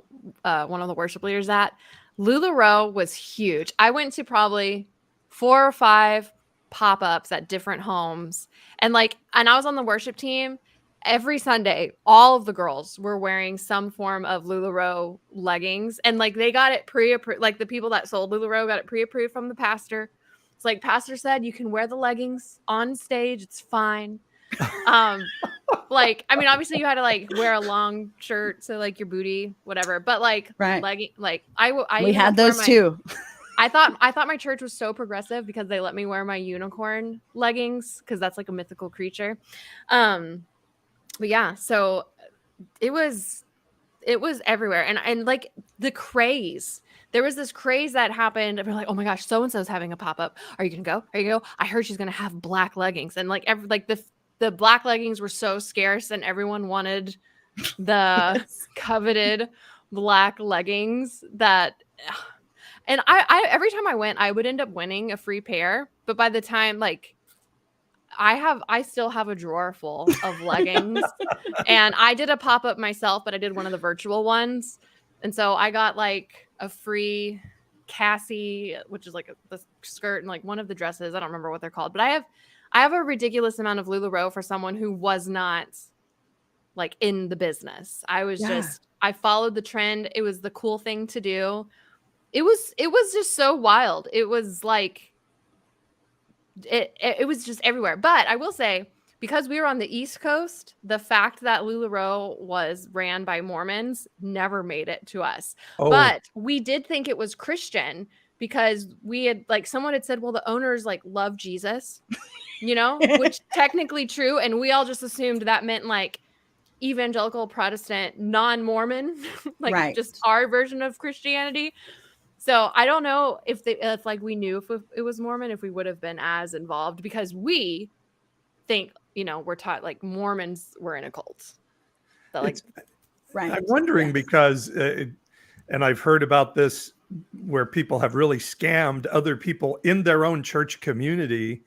one of the worship leaders at, LuLaRoe was huge. I went to probably 4 or 5 pop-ups at different homes. And I was on the worship team. Every Sunday, all of the girls were wearing some form of LuLaRoe leggings. And they got it pre-approved. Like the people that sold LuLaRoe got it pre-approved from the pastor. It's like pastor said, you can wear the leggings on stage. It's fine. Obviously you had to wear a long shirt. So your booty, whatever. But legging, we had those too. I thought my church was so progressive because they let me wear my unicorn leggings because that's like a mythical creature. But yeah, so it was everywhere. And like the craze. There was this craze that happened. And we're like, oh my gosh, so-and-so's having a pop-up. Are you going to go? Are you going to go? I heard she's going to have black leggings. And like, the black leggings were so scarce and everyone wanted the coveted black leggings that, and I every time I went, I would end up winning a free pair. But by the time, like, I still have a drawer full of leggings and I did a pop-up myself, but I did one of the virtual ones. And so I got like a free Cassie, which is like the skirt and like one of the dresses. I don't remember what they're called, but I have a ridiculous amount of LuLaRoe for someone who was not like in the business. I was I followed the trend. It was the cool thing to do. It was just so wild. It was like, it was just everywhere. But I will say, because we were on the East Coast, the fact that LuLaRoe was ran by Mormons never made it to us. Oh. But we did think it was Christian because we had like someone had said, well, the owners like love Jesus, you know, which technically true. And we all just assumed that meant like evangelical Protestant non-Mormon, like just our version of Christianity. So I don't know if like we knew if it was Mormon, if we would have been as involved, because we think, you know, we're taught like Mormons were in a cult. So, like, I'm wondering because, and I've heard about this where people have really scammed other people in their own church community,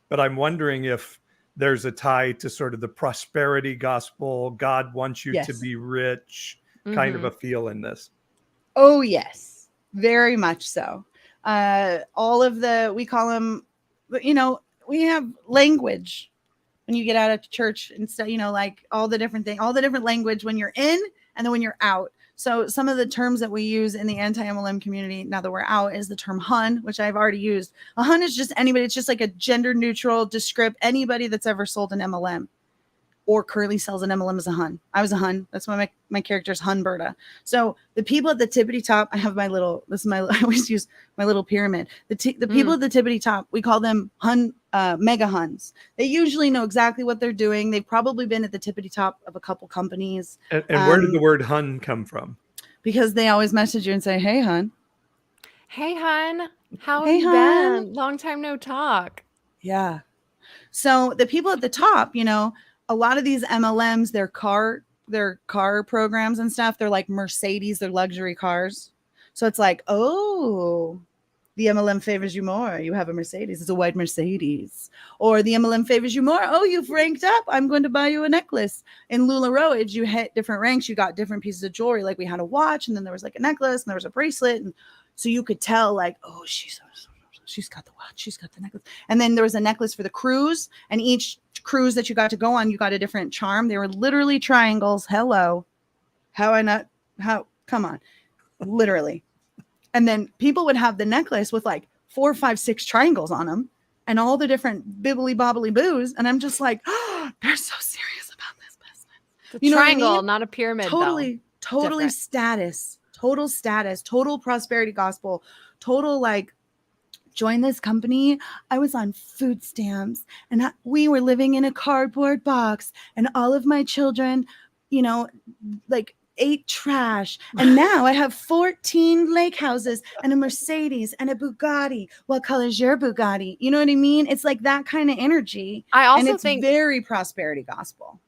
but I'm wondering if there's a tie to sort of the prosperity gospel, God wants you to be rich, kind of a feel in this. Oh, yes. Very much so. All of we call them, you know, we have language when you get out of church and stuff, you know, like all the different things, all the different language when you're in and then when you're out. So some of the terms that we use in the anti-MLM community now that we're out is the term hun, which I've already used. A hun is just anybody. It's just like a gender neutral descript anybody that's ever sold an MLM or currently sells an MLM as a hun. I was a hun. That's why my character's Roberta. So the people at the tippity top, I have I always use my little pyramid. The people at the tippity top, we call them hun, mega huns. They usually know exactly what they're doing. They've probably been at the tippity top of a couple companies. And where did the word hun come from? Because they always message you and say, hey, hun. Hey, hun. How have you been? Long time no talk. Yeah. So the people at the top, you know, a lot of these MLMs, their car programs and stuff, they're like Mercedes, they're luxury cars. So it's like, oh, the MLM favors you more. You have a Mercedes. It's a white Mercedes. Or the MLM favors you more. Oh, you've ranked up. I'm going to buy you a necklace. In LuLaRoe, as you hit different ranks, you got different pieces of jewelry. Like we had a watch, and then there was like a necklace, and there was a bracelet. And so you could tell like, oh, she's got the watch, she's got the necklace. And then there was a necklace for the cruise, and each cruise that you got to go on, you got a different charm. They were literally triangles. Hello. Come on. Literally. And then people would have the necklace with like 4, 5, 6 triangles on them and all the different bibbly bobbly boos. And I'm just like, oh, they're so serious about this business. You know, triangle, what I mean? Not a pyramid. Totally different. Status, total prosperity gospel, total like, join this company. I was on food stamps and we were living in a cardboard box and all of my children, you know, like ate trash. And now I have 14 lake houses and a Mercedes and a Bugatti. What color is your Bugatti? You know what I mean? It's like that kind of energy. I also think very prosperity gospel.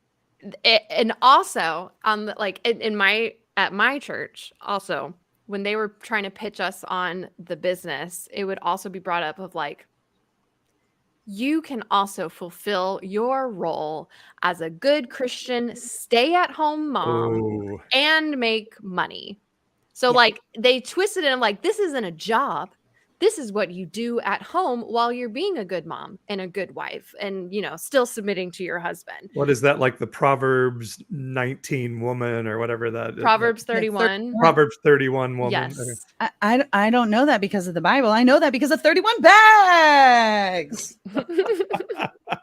And also on at my church also, when they were trying to pitch us on the business, it would also be brought up of like, you can also fulfill your role as a good Christian, stay-at-home mom and make money. So like they twisted it and like, this isn't a job. This is what you do at home while you're being a good mom and a good wife and, you know, still submitting to your husband. What is that, like the Proverbs 19 woman or whatever that is? Proverbs 31. Proverbs 31 woman. Yes. Okay. I don't know that because of the Bible. I know that because of 31 bags. An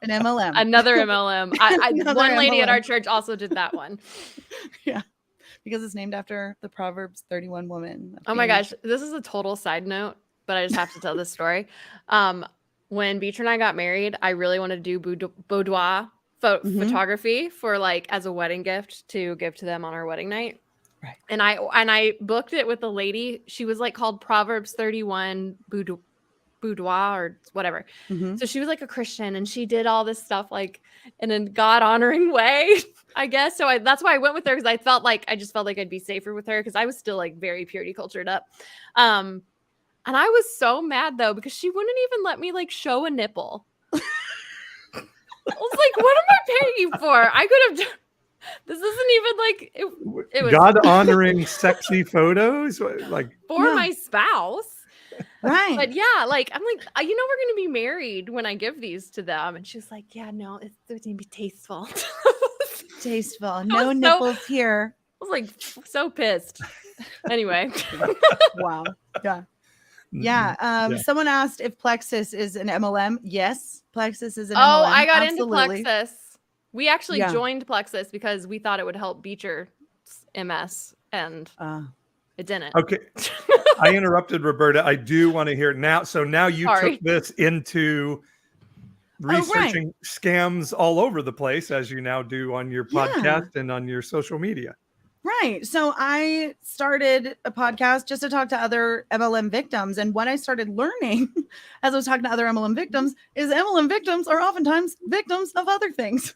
MLM. Another MLM. One lady at our church also did that one. Yeah. Because it's named after the Proverbs 31 woman. Oh my gosh. This is a total side note, but I just have to tell this story. When Beecher and I got married, I really wanted to do boudoir photography for like as a wedding gift to give to them on our wedding night. Right. And I booked it with a lady. She was like called Proverbs 31 Boudoir or whatever. Mm-hmm. So she was like a Christian and she did all this stuff like in a God honoring way, I guess. So that's why I went with her, because I just felt like I'd be safer with her, because I was still like very purity cultured up. And I was so mad though, because she wouldn't even let me like show a nipple. I was like, what am I paying you for? I could have. This isn't even like it was God honoring sexy photos, like for my spouse. Right. But yeah, like I'm like, we're gonna be married when I give these to them, and she's like, yeah, no, it's gonna be tasteful. Tasteful. No nipples here. I was like so pissed. Anyway. Wow. Yeah. Yeah. Someone asked if Plexus is an MLM. Yes, Plexus is an MLM. Oh, I got Absolutely. into Plexus. We actually joined Plexus because we thought it would help Beecher MS, and it didn't. Okay. I interrupted Roberta. I do want to hear it now. So now you took this into researching scams all over the place, as you now do on your podcast and on your social media. Right. So I started a podcast just to talk to other MLM victims. And what I started learning as I was talking to other MLM victims is MLM victims are oftentimes victims of other things.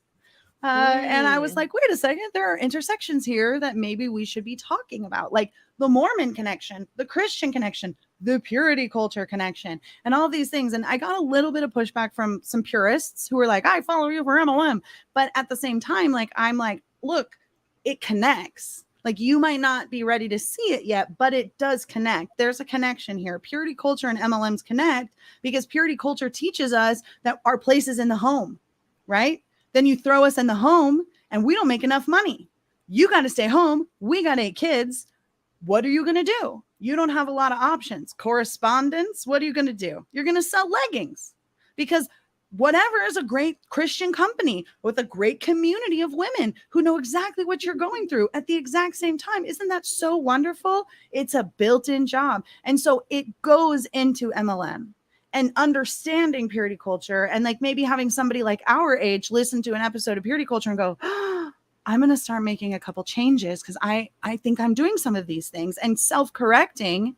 And I was like, wait a second, there are intersections here that maybe we should be talking about, like the Mormon connection, the Christian connection, the purity culture connection, and all these things. And I got a little bit of pushback from some purists who were like, I follow you for MLM. But at the same time, like, I'm like, look, it connects. Like, you might not be ready to see it yet, but it does connect. There's a connection here. Purity culture and MLMs connect because purity culture teaches us that our place is in the home, right? Then you throw us in the home and we don't make enough money. You got to stay home. We got 8 kids. What are you going to do? You don't have a lot of options. Correspondence. What are you going to do? You're going to sell leggings, because whatever is a great Christian company with a great community of women who know exactly what you're going through at the exact same time. Isn't that so wonderful? It's a built-in job. And so it goes into MLM. And understanding purity culture, and like maybe having somebody like our age listen to an episode of purity culture and go, oh, I'm going to start making a couple changes because I think I'm doing some of these things. And self-correcting,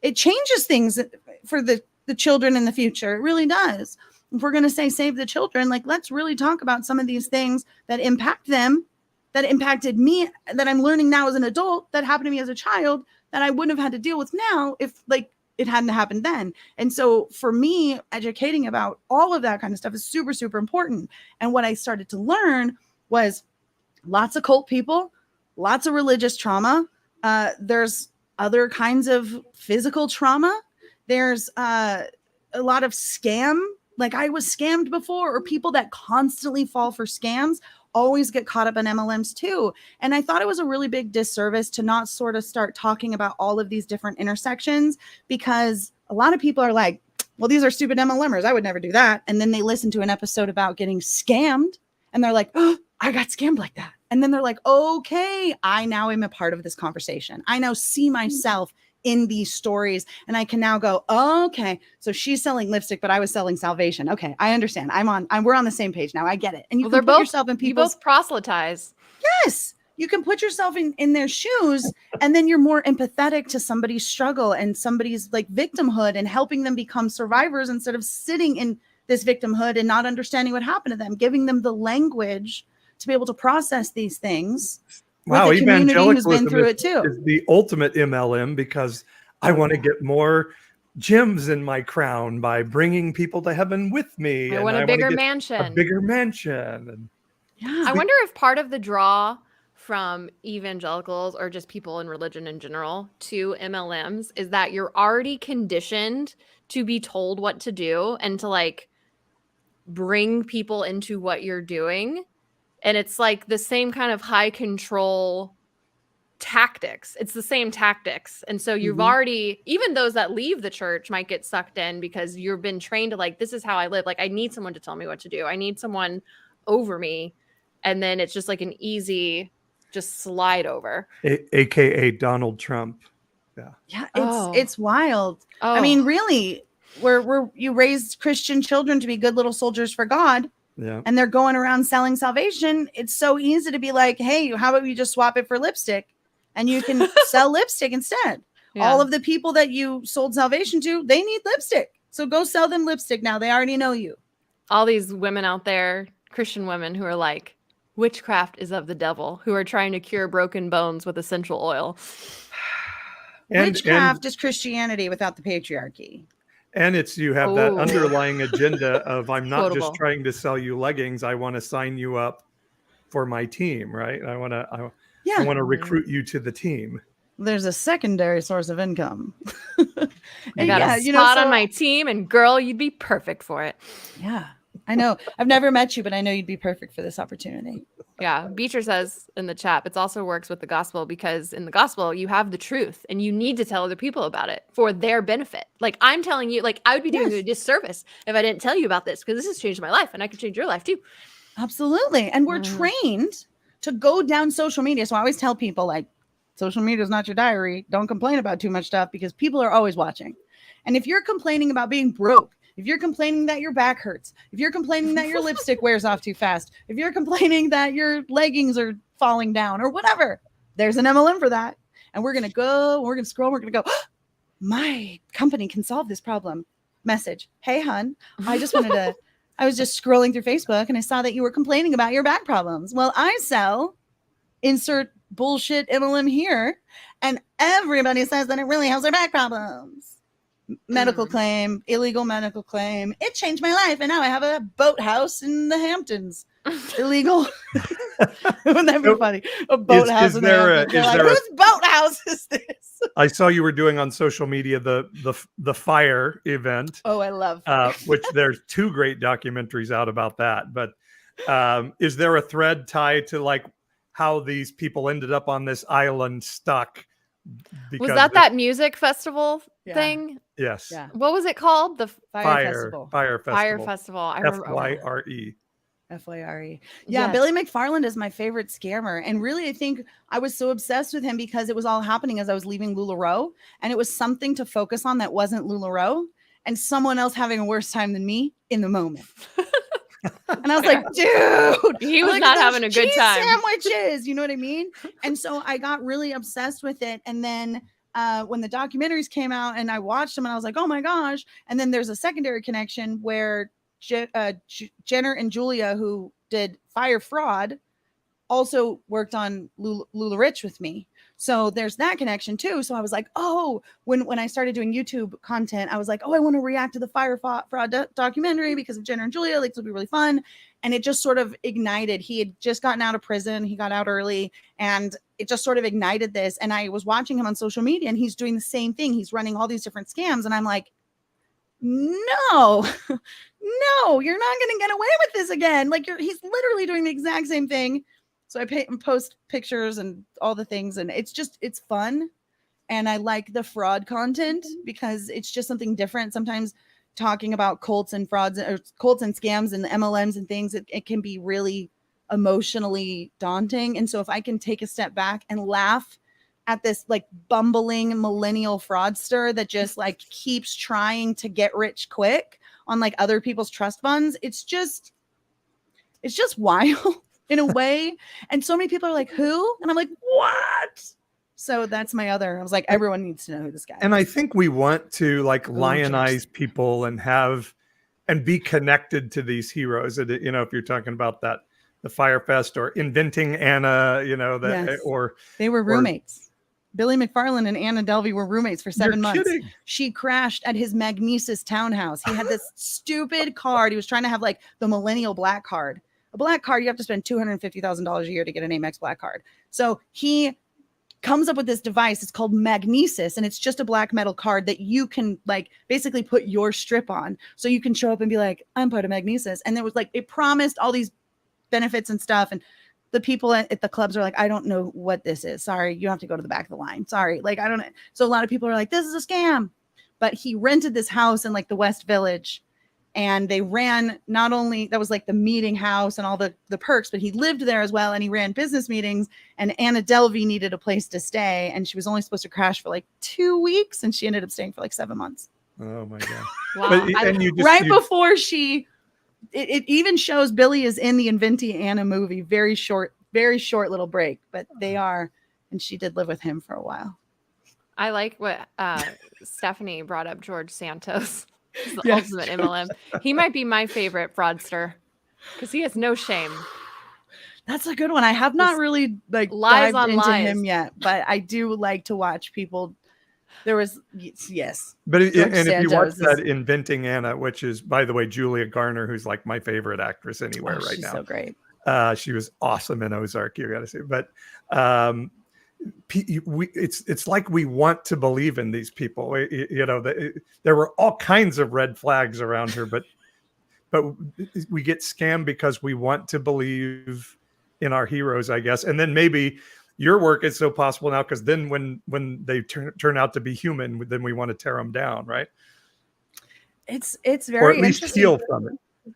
it changes things for the children in the future. It really does. If we're going to say save the children, like, let's really talk about some of these things that impact them, that impacted me, that I'm learning now as an adult, that happened to me as a child, that I wouldn't have had to deal with now if like it hadn't happened then. And so for me, educating about all of that kind of stuff is super, super important. And what I started to learn was lots of cult people, lots of religious trauma. There's other kinds of physical trauma. There's a lot of scam. Like, I was scammed before, or people that constantly fall for scams always get caught up in MLMs too. And I thought it was a really big disservice to not sort of start talking about all of these different intersections, because a lot of people are like, well, these are stupid MLMers. I would never do that. And then they listen to an episode about getting scammed and they're like, oh, I got scammed like that. And then they're like, okay, I now am a part of this conversation. I now see myself in these stories, and I can now go, oh, okay, so she's selling lipstick, but I was selling salvation. Okay, I understand. We're on the same page now. I get it. And you can put yourself in people's. You both proselytize. Yes, you can put yourself in their shoes, and then you're more empathetic to somebody's struggle and somebody's like victimhood, and helping them become survivors instead of sitting in this victimhood and not understanding what happened to them, giving them the language to be able to process these things. Wow, evangelicalism who's been through it too. Is the ultimate MLM, because I want to get more gems in my crown by bringing people to heaven with me. I want a bigger mansion. A bigger mansion. And I wonder if part of the draw from evangelicals, or just people in religion in general, to MLMs is that you're already conditioned to be told what to do and to like bring people into what you're doing. And it's like the same kind of high control tactics. It's the same tactics. And so you've already, even those that leave the church might get sucked in because you've been trained to like, this is how I live. Like, I need someone to tell me what to do. I need someone over me. And then it's just like an easy, just slide over. AKA Donald Trump. Yeah. Yeah. It's wild. Oh. I mean, really, you raised Christian children to be good little soldiers for God. Yeah. And they're going around selling salvation. It's so easy to be like, hey, how about we just swap it for lipstick? and you can sell lipstick instead. Yeah. All of the people that you sold salvation to, they need lipstick. So go sell them lipstick now. They already know you. All these women out there, Christian women, who are like, witchcraft is of the devil, who are trying to cure broken bones with essential oil. Witchcraft is Christianity without the patriarchy. And you have that underlying agenda of, I'm not just trying to sell you leggings. I want to sign you up for my team, right? I want to recruit you to the team. There's a secondary source of income. I got a spot on my team, and girl, you'd be perfect for it. Yeah, I know. I've never met you, but I know you'd be perfect for this opportunity. Yeah. Beecher says in the chat, it also works with the gospel, because in the gospel, you have the truth and you need to tell other people about it for their benefit. Like, I'm telling you, like, I would be doing you a disservice if I didn't tell you about this, because this has changed my life and I can change your life too. Absolutely. And we're trained to go down social media. So I always tell people, like, social media is not your diary. Don't complain about too much stuff, because people are always watching. And if you're complaining about being broke, if you're complaining that your back hurts, if you're complaining that your lipstick wears off too fast, if you're complaining that your leggings are falling down or whatever, there's an MLM for that. And we're going to go, we're going to scroll, we're going to go, my company can solve this problem. Message. Hey, hun, I was just scrolling through Facebook and I saw that you were complaining about your back problems. Well, I sell insert bullshit MLM here, and everybody says that it really helps their back problems. Medical claim, illegal medical claim. It changed my life, and now I have a boathouse in the Hamptons. Illegal. Wouldn't that be funny? A boathouse in the Hamptons. Whose boathouse is this? I saw you were doing on social media the fire event. Oh, I love which there's 2 great documentaries out about that. But is there a thread tied to like how these people ended up on this island stuck? Was that music festival thing? Yes. Yeah. What was it called? The Fire Festival. Fire Festival. Fire Festival. I remember. FYRE. FYRE. Yeah, yes. Billy McFarland is my favorite scammer. And really, I think I was so obsessed with him because it was all happening as I was leaving LuLaRoe. And it was something to focus on that wasn't LuLaRoe and someone else having a worse time than me in the moment. And I was like, dude, he was not having a good time. Sandwiches, you know what I mean? And so I got really obsessed with it. And then when the documentaries came out and I watched them and I was like, oh my gosh. And then there's a secondary connection where Jenner and Julia, who did Fire Fraud, also worked on LuLaRoe with me. So there's that connection too. So I was like, oh, when I started doing YouTube content, I was like, oh, I want to react to the Fire Fraud documentary because of Jenner and Julia. Like, this will be really fun. And it just sort of ignited. He had just gotten out of prison. He got out early, and it just sort of ignited this. And I was watching him on social media, and he's doing the same thing. He's running all these different scams. And I'm like, no, you're not going to get away with this again. Like, he's literally doing the exact same thing. So I post pictures and all the things, and it's fun. And I like the fraud content because it's just something different. Sometimes talking about cults and frauds or cults and scams and the MLMs and things, it can be really emotionally daunting. And so if I can take a step back and laugh at this like bumbling millennial fraudster that just like keeps trying to get rich quick on like other people's trust funds, it's just wild. In a way. And so many people are like, who? And I'm like, what? So that's my other. I was like, everyone needs to know who this guy is. And I think we want to like lionize people and be connected to these heroes. You know, if you're talking about the Fire Fest or Inventing Anna, you know, or they were roommates. Billy McFarland and Anna Delvey were roommates for 7 months. Kidding. She crashed at his Magnesis townhouse. He had this stupid card. He was trying to have like the millennial black card. A black card, you have to spend $250,000 a year to get an Amex black card. So he comes up with this device. It's called Magnesis, and it's just a black metal card that you can like basically put your strip on. So you can show up and be like, I'm part of Magnesis. And there was like, it promised all these benefits and stuff. And the people at the clubs are like, I don't know what this is. Sorry, you have to go to the back of the line. Sorry. Like, I don't know. So a lot of people are like, this is a scam. But he rented this house in like the West Village. And they ran not only, that was like the meeting house and all the perks, but he lived there as well. And he ran business meetings, and Anna Delvey needed a place to stay. And she was only supposed to crash for like 2 weeks. And she ended up staying for like 7 months. Oh my God. Wow. Before it even shows Billy is in the Inventing Anna movie. Very short little break, but they are and she did live with him for a while. I like what Stephanie brought up, George Santos. He's the ultimate MLM. He might be my favorite fraudster because he has no shame. That's a good one. I have not really like lies dived on into lies. him yet, but I do like to watch people. There was yes, but if you watch that is, Inventing Anna, which is, by the way, Julia Garner, who's like my favorite actress anywhere right now. She's so great. She was awesome in Ozark. You got to see, but it's like we want to believe in these people. There were all kinds of red flags around her, but we get scammed because we want to believe in our heroes, I guess. And then maybe your work is so possible now because then when they turn out to be human, then we want to tear them down, right? It's very or at least interesting. heal from it.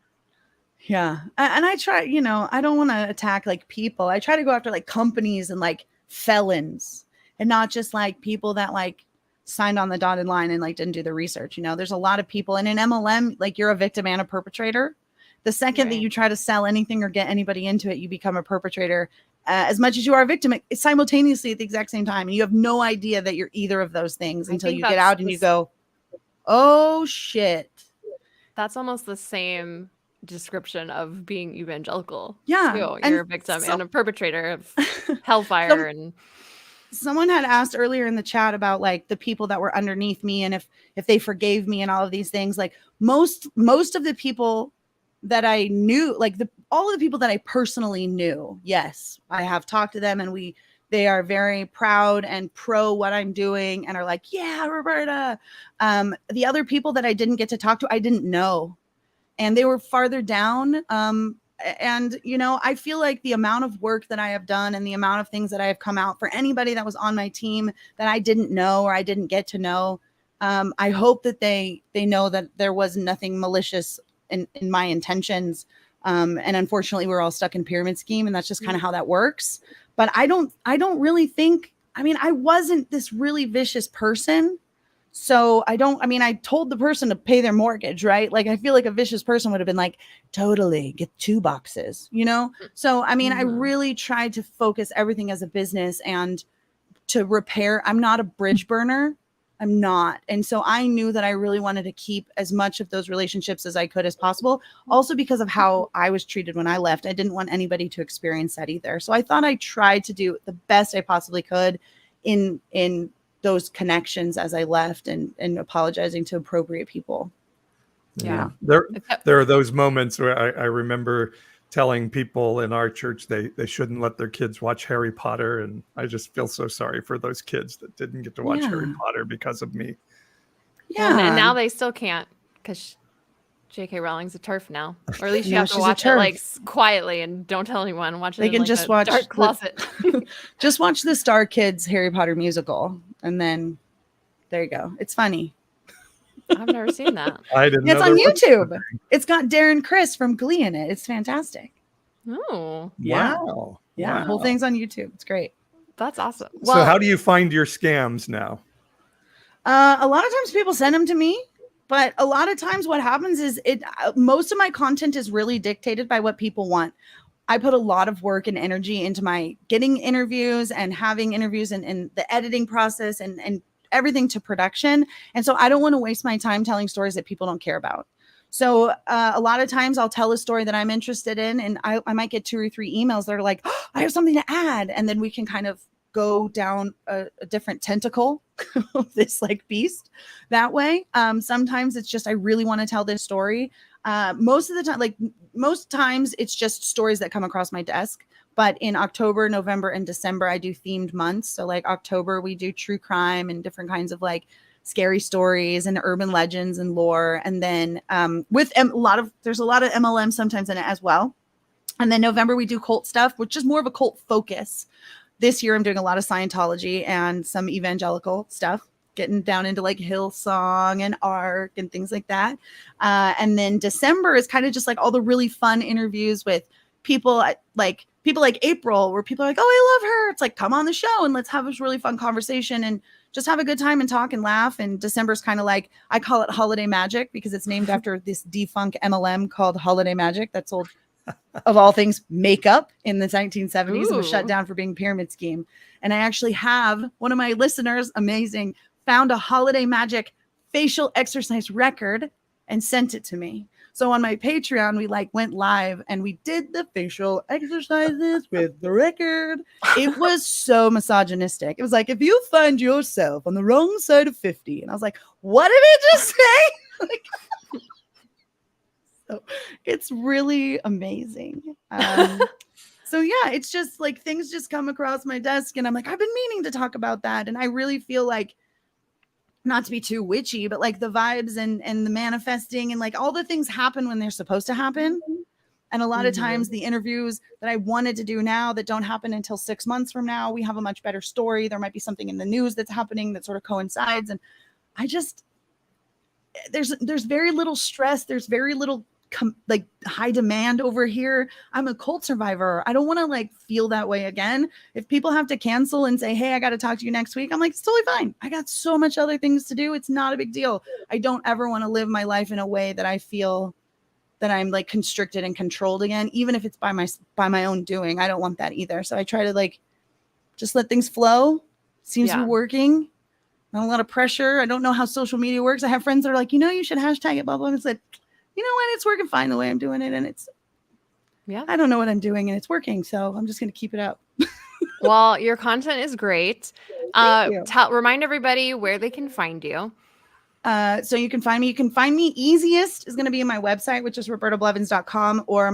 Yeah, and I try. I don't want to attack like people. I try to go after like companies and like felons, and not just like people that like signed on the dotted line and like didn't do the research. There's a lot of people, and in MLM, like you're a victim and a perpetrator. The second that you try to sell anything or get anybody into it, you become a perpetrator as much as you are a victim. It's simultaneously at the exact same time, and you have no idea that you're either of those things until you get out and you go, "Oh shit." That's almost the same description of being evangelical. Yeah, too. You're a victim and a perpetrator of hellfire. And someone had asked earlier in the chat about like the people that were underneath me and if they forgave me and all of these things. Like most of the people that I knew, like all of the people that I personally knew, yes, I have talked to them, and they are very proud and pro what I'm doing and are like, yeah, Roberta. The other people that I didn't get to talk to, I didn't know, and they were farther down. And I feel like the amount of work that I have done and the amount of things that I have come out for anybody that was on my team that I didn't know or I didn't get to know, I hope that they know that there was nothing malicious in my intentions. And unfortunately, we're all stuck in pyramid scheme, and that's just kind of how that works. But I don't really think, I wasn't this really vicious person. So I told the person to pay their mortgage, right? Like, I feel like a vicious person would have been like, totally get 2 boxes, So, I really tried to focus everything as a business and to repair. I'm not a bridge burner. I'm not. And so I knew that I really wanted to keep as much of those relationships as I could as possible. Also because of how I was treated when I left. I didn't want anybody to experience that either. So I thought I tried to do the best I possibly could in those connections as I left, and apologizing to appropriate people. Yeah. There are those moments where I remember telling people in our church they shouldn't let their kids watch Harry Potter, and I just feel so sorry for those kids that didn't get to watch Harry Potter because of me. Yeah, and now they still can't because J.K. Rowling's a TERF now, or at least you have to watch it like quietly and don't tell anyone. Watch it. They can just watch dark closet. Just watch the Star Kids Harry Potter musical, and then there you go. It's funny. I've never seen that. I didn't. It's on YouTube. It's got Darren Criss from Glee in it. It's fantastic. Oh, wow! Yeah, whole thing's on YouTube. It's great. That's awesome. Well, so how do you find your scams now? A lot of times people send them to me, but a lot of times what happens is most of my content is really dictated by what people want. I put a lot of work and energy into my getting interviews and having interviews and the editing process and everything to production. And so I don't want to waste my time telling stories that people don't care about. So a lot of times I'll tell a story that I'm interested in, and I might get 2 or 3 emails that are like, oh, I have something to add. And then we can kind of go down a different tentacle of this like beast that way. Sometimes it's just, I really want to tell this story. Most of the time, most times it's just stories that come across my desk. But in October, November, and December, I do themed months. So like October, we do true crime and different kinds of like scary stories and urban legends and lore. And then there's a lot of MLM sometimes in it as well. And then November, we do cult stuff, which is more of a cult focus. This year, I'm doing a lot of Scientology and some evangelical stuff, getting down into like Hillsong and ARC and things like that. And then December is kind of just like all the really fun interviews with people like April, where people are like, oh, I love her. It's like, come on the show and let's have this really fun conversation and just have a good time and talk and laugh. And December's kind of like, I call it holiday magic because it's named after this defunct MLM called Holiday Magic that sold of all things, makeup in the 1970s. It was shut Ooh. down for being a pyramid scheme. And I actually have one of my listeners, amazing, found a holiday magic facial exercise record and sent it to me. So on my Patreon, we went live and we did the facial exercises with the record. It was so misogynistic. It was like, if you find yourself on the wrong side of 50. And I was like, what did it just say? So it's really amazing. So yeah, it's just like things just come across my desk and I'm like, I've been meaning to talk about that. And I really feel like, not to be too witchy, but like the vibes and the manifesting and like all the things happen when they're supposed to happen. And a lot of times the interviews that I wanted to do now that don't happen until 6 months from now, we have a much better story. There might be something in the news that's happening that sort of coincides. And I just, there's very little stress. There's very little like high demand over here. I'm a cult survivor. I don't want to like feel that way again. If people have to cancel and say, hey, I got to talk to you next week, I'm like, it's totally fine. I got so much other things to do. It's not a big deal. I don't ever want to live my life in a way that I feel that I'm like constricted and controlled again, even if it's by my own doing. I don't want that either. So I try to like just let things flow. Seems to be working. Not a lot of pressure. I don't know how social media works. I have friends that are like, you should hashtag it, blah, blah. And I said, you know what? It's working fine the way I'm doing it. And I don't know what I'm doing and it's working. So I'm just going to keep it up. Well, your content is great. Thank you. Remind everybody where they can find you. So you can find me. Easiest is going to be in my website, which is robertablevens.com, or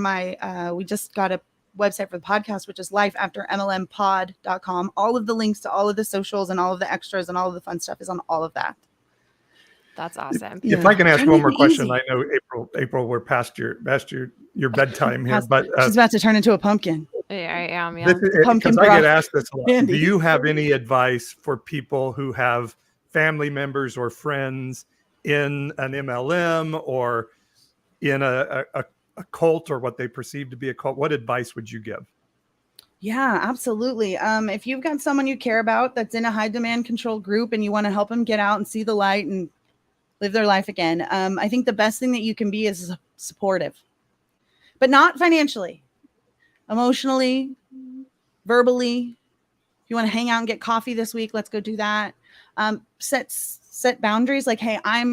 we just got a website for the podcast, which is lifeaftermlmpod.com. All of the links to all of the socials and all of the extras and all of the fun stuff is on all of that. That's awesome. If I can ask one more question, I know April, we're past your bedtime here, but she's about to turn into a pumpkin. Yeah, I am. Yeah. Pumpkin. I get asked this a lot. Candy. Do you have any advice for people who have family members or friends in an MLM or in a cult or what they perceive to be a cult? What advice would you give? Yeah, absolutely. If you've got someone you care about that's in a high demand control group and you want to help them get out and see the light and live their life again, I think the best thing that you can be is supportive, but not financially, emotionally, verbally. If you want to hang out and get coffee this week, let's go do that. Set boundaries. Like, hey, I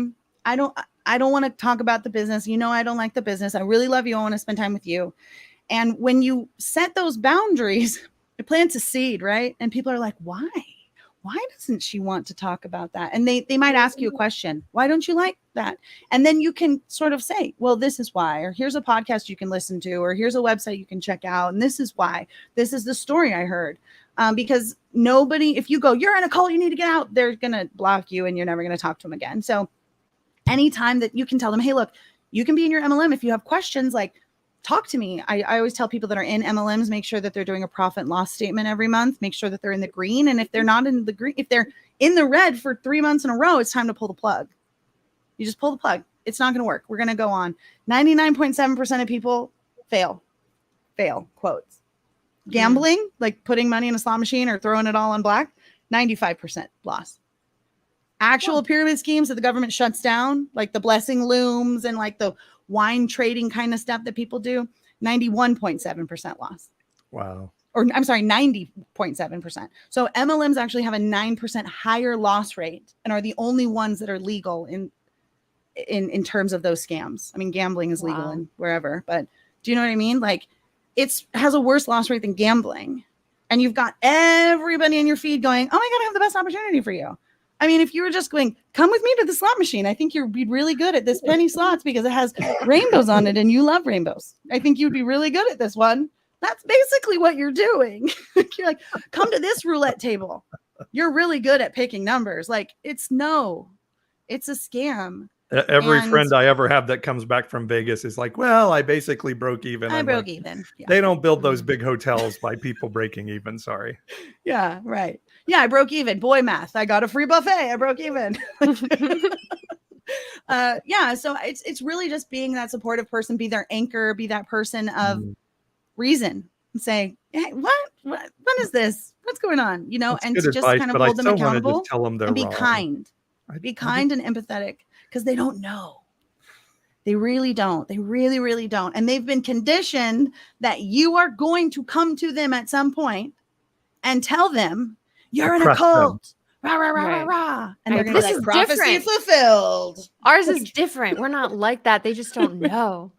don't want to talk about the business. I don't like the business. I really love you. I want to spend time with you. And when you set those boundaries, it plants a seed, right? And people are like, why? Why doesn't she want to talk about that? And they might ask you a question. Why don't you like that? And then you can sort of say, well, this is why, or here's a podcast you can listen to, or here's a website you can check out. And this is why. This is the story I heard. Because nobody, if you go, you're in a cult, you need to get out, they're going to block you and you're never going to talk to them again. So anytime that you can tell them, hey, look, you can be in your MLM. If you have questions, like, talk to me. I always tell people that are in MLMs, make sure that they're doing a profit and loss statement every month. Make sure that they're in the green. And if they're not in the green, if they're in the red for 3 months in a row, it's time to pull the plug. You just pull the plug. It's not going to work. We're going to go on. 99.7% of people fail, quotes. Gambling, like putting money in a slot machine or throwing it all on black, 95% loss. Actual pyramid schemes that the government shuts down, like the blessing looms and like the wine trading kind of stuff that people do, 91.7% loss. Wow. Or I'm sorry, 90.7%. So MLMs actually have a 9% higher loss rate and are the only ones that are legal in terms of those scams. I mean, gambling is legal in wherever, but do you know what I mean? Like, it has a worse loss rate than gambling. And you've got everybody in your feed going, oh my God, I have the best opportunity for you. I mean, if you were just going, come with me to the slot machine, I think you'd be really good at this penny slots because it has rainbows on it and you love rainbows. I think you'd be really good at this one. That's basically what you're doing. You're like, come to this roulette table. You're really good at picking numbers. Like, it's a scam. Every friend I ever have that comes back from Vegas is like, well, I basically broke even. I broke even. Yeah. They don't build those big hotels by people breaking even. Sorry. Yeah, right. Yeah, I broke even. Boy math. I got a free buffet. I broke even. Yeah, so it's really just being that supportive person, be their anchor, be that person of reason, and say, hey, what is this? What's going on? That's and good to just advice, kind of but hold them I still wanna accountable just tell them they're and be wrong. kind. Be kind and empathetic because they don't know. They really don't. They really, really don't. And they've been conditioned that you are going to come to them at some point and tell them you're in a cult. Rah, rah, rah, rah, rah. And they're going to be like, prophecy fulfilled. Ours is different. We're not like that. They just don't know.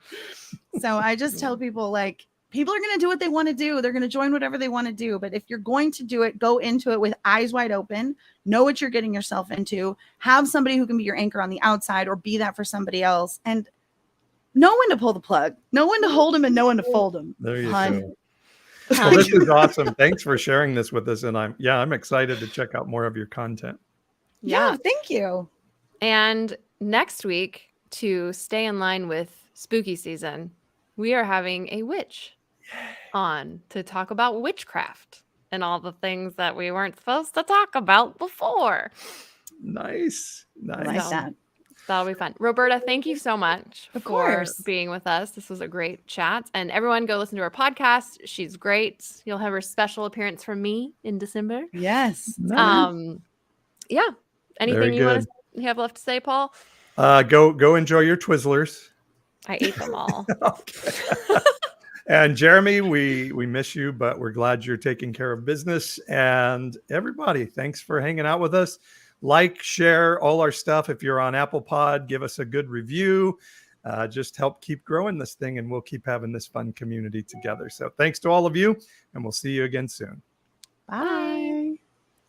So I just tell people, like, people are going to do what they want to do. They're going to join whatever they want to do. But if you're going to do it, go into it with eyes wide open. Know what you're getting yourself into. Have somebody who can be your anchor on the outside, or be that for somebody else. And know when to pull the plug. Know when to hold them and know when to fold them. There you go. Well, this is awesome. Thanks for sharing this with us. And I'm excited to check out more of your content. Yeah, thank you. And next week, to stay in line with spooky season, we are having a witch on to talk about witchcraft and all the things that we weren't supposed to talk about before. Nice. I like that. That'll be fun. Roberta, thank you so much for being with us. This was a great chat. And everyone go listen to her podcast. She's great. You'll have her special appearance from me in December. Yes. Yeah. Anything you have left to say, Paul? Go enjoy your Twizzlers. I ate them all. And Jeremy, we miss you, but we're glad you're taking care of business. And everybody, thanks for hanging out with us. Like, share all our stuff. If you're on Apple Pod, give us a good review. Just help keep growing this thing, and we'll keep having this fun community together. So thanks to all of you, and we'll see you again soon. Bye.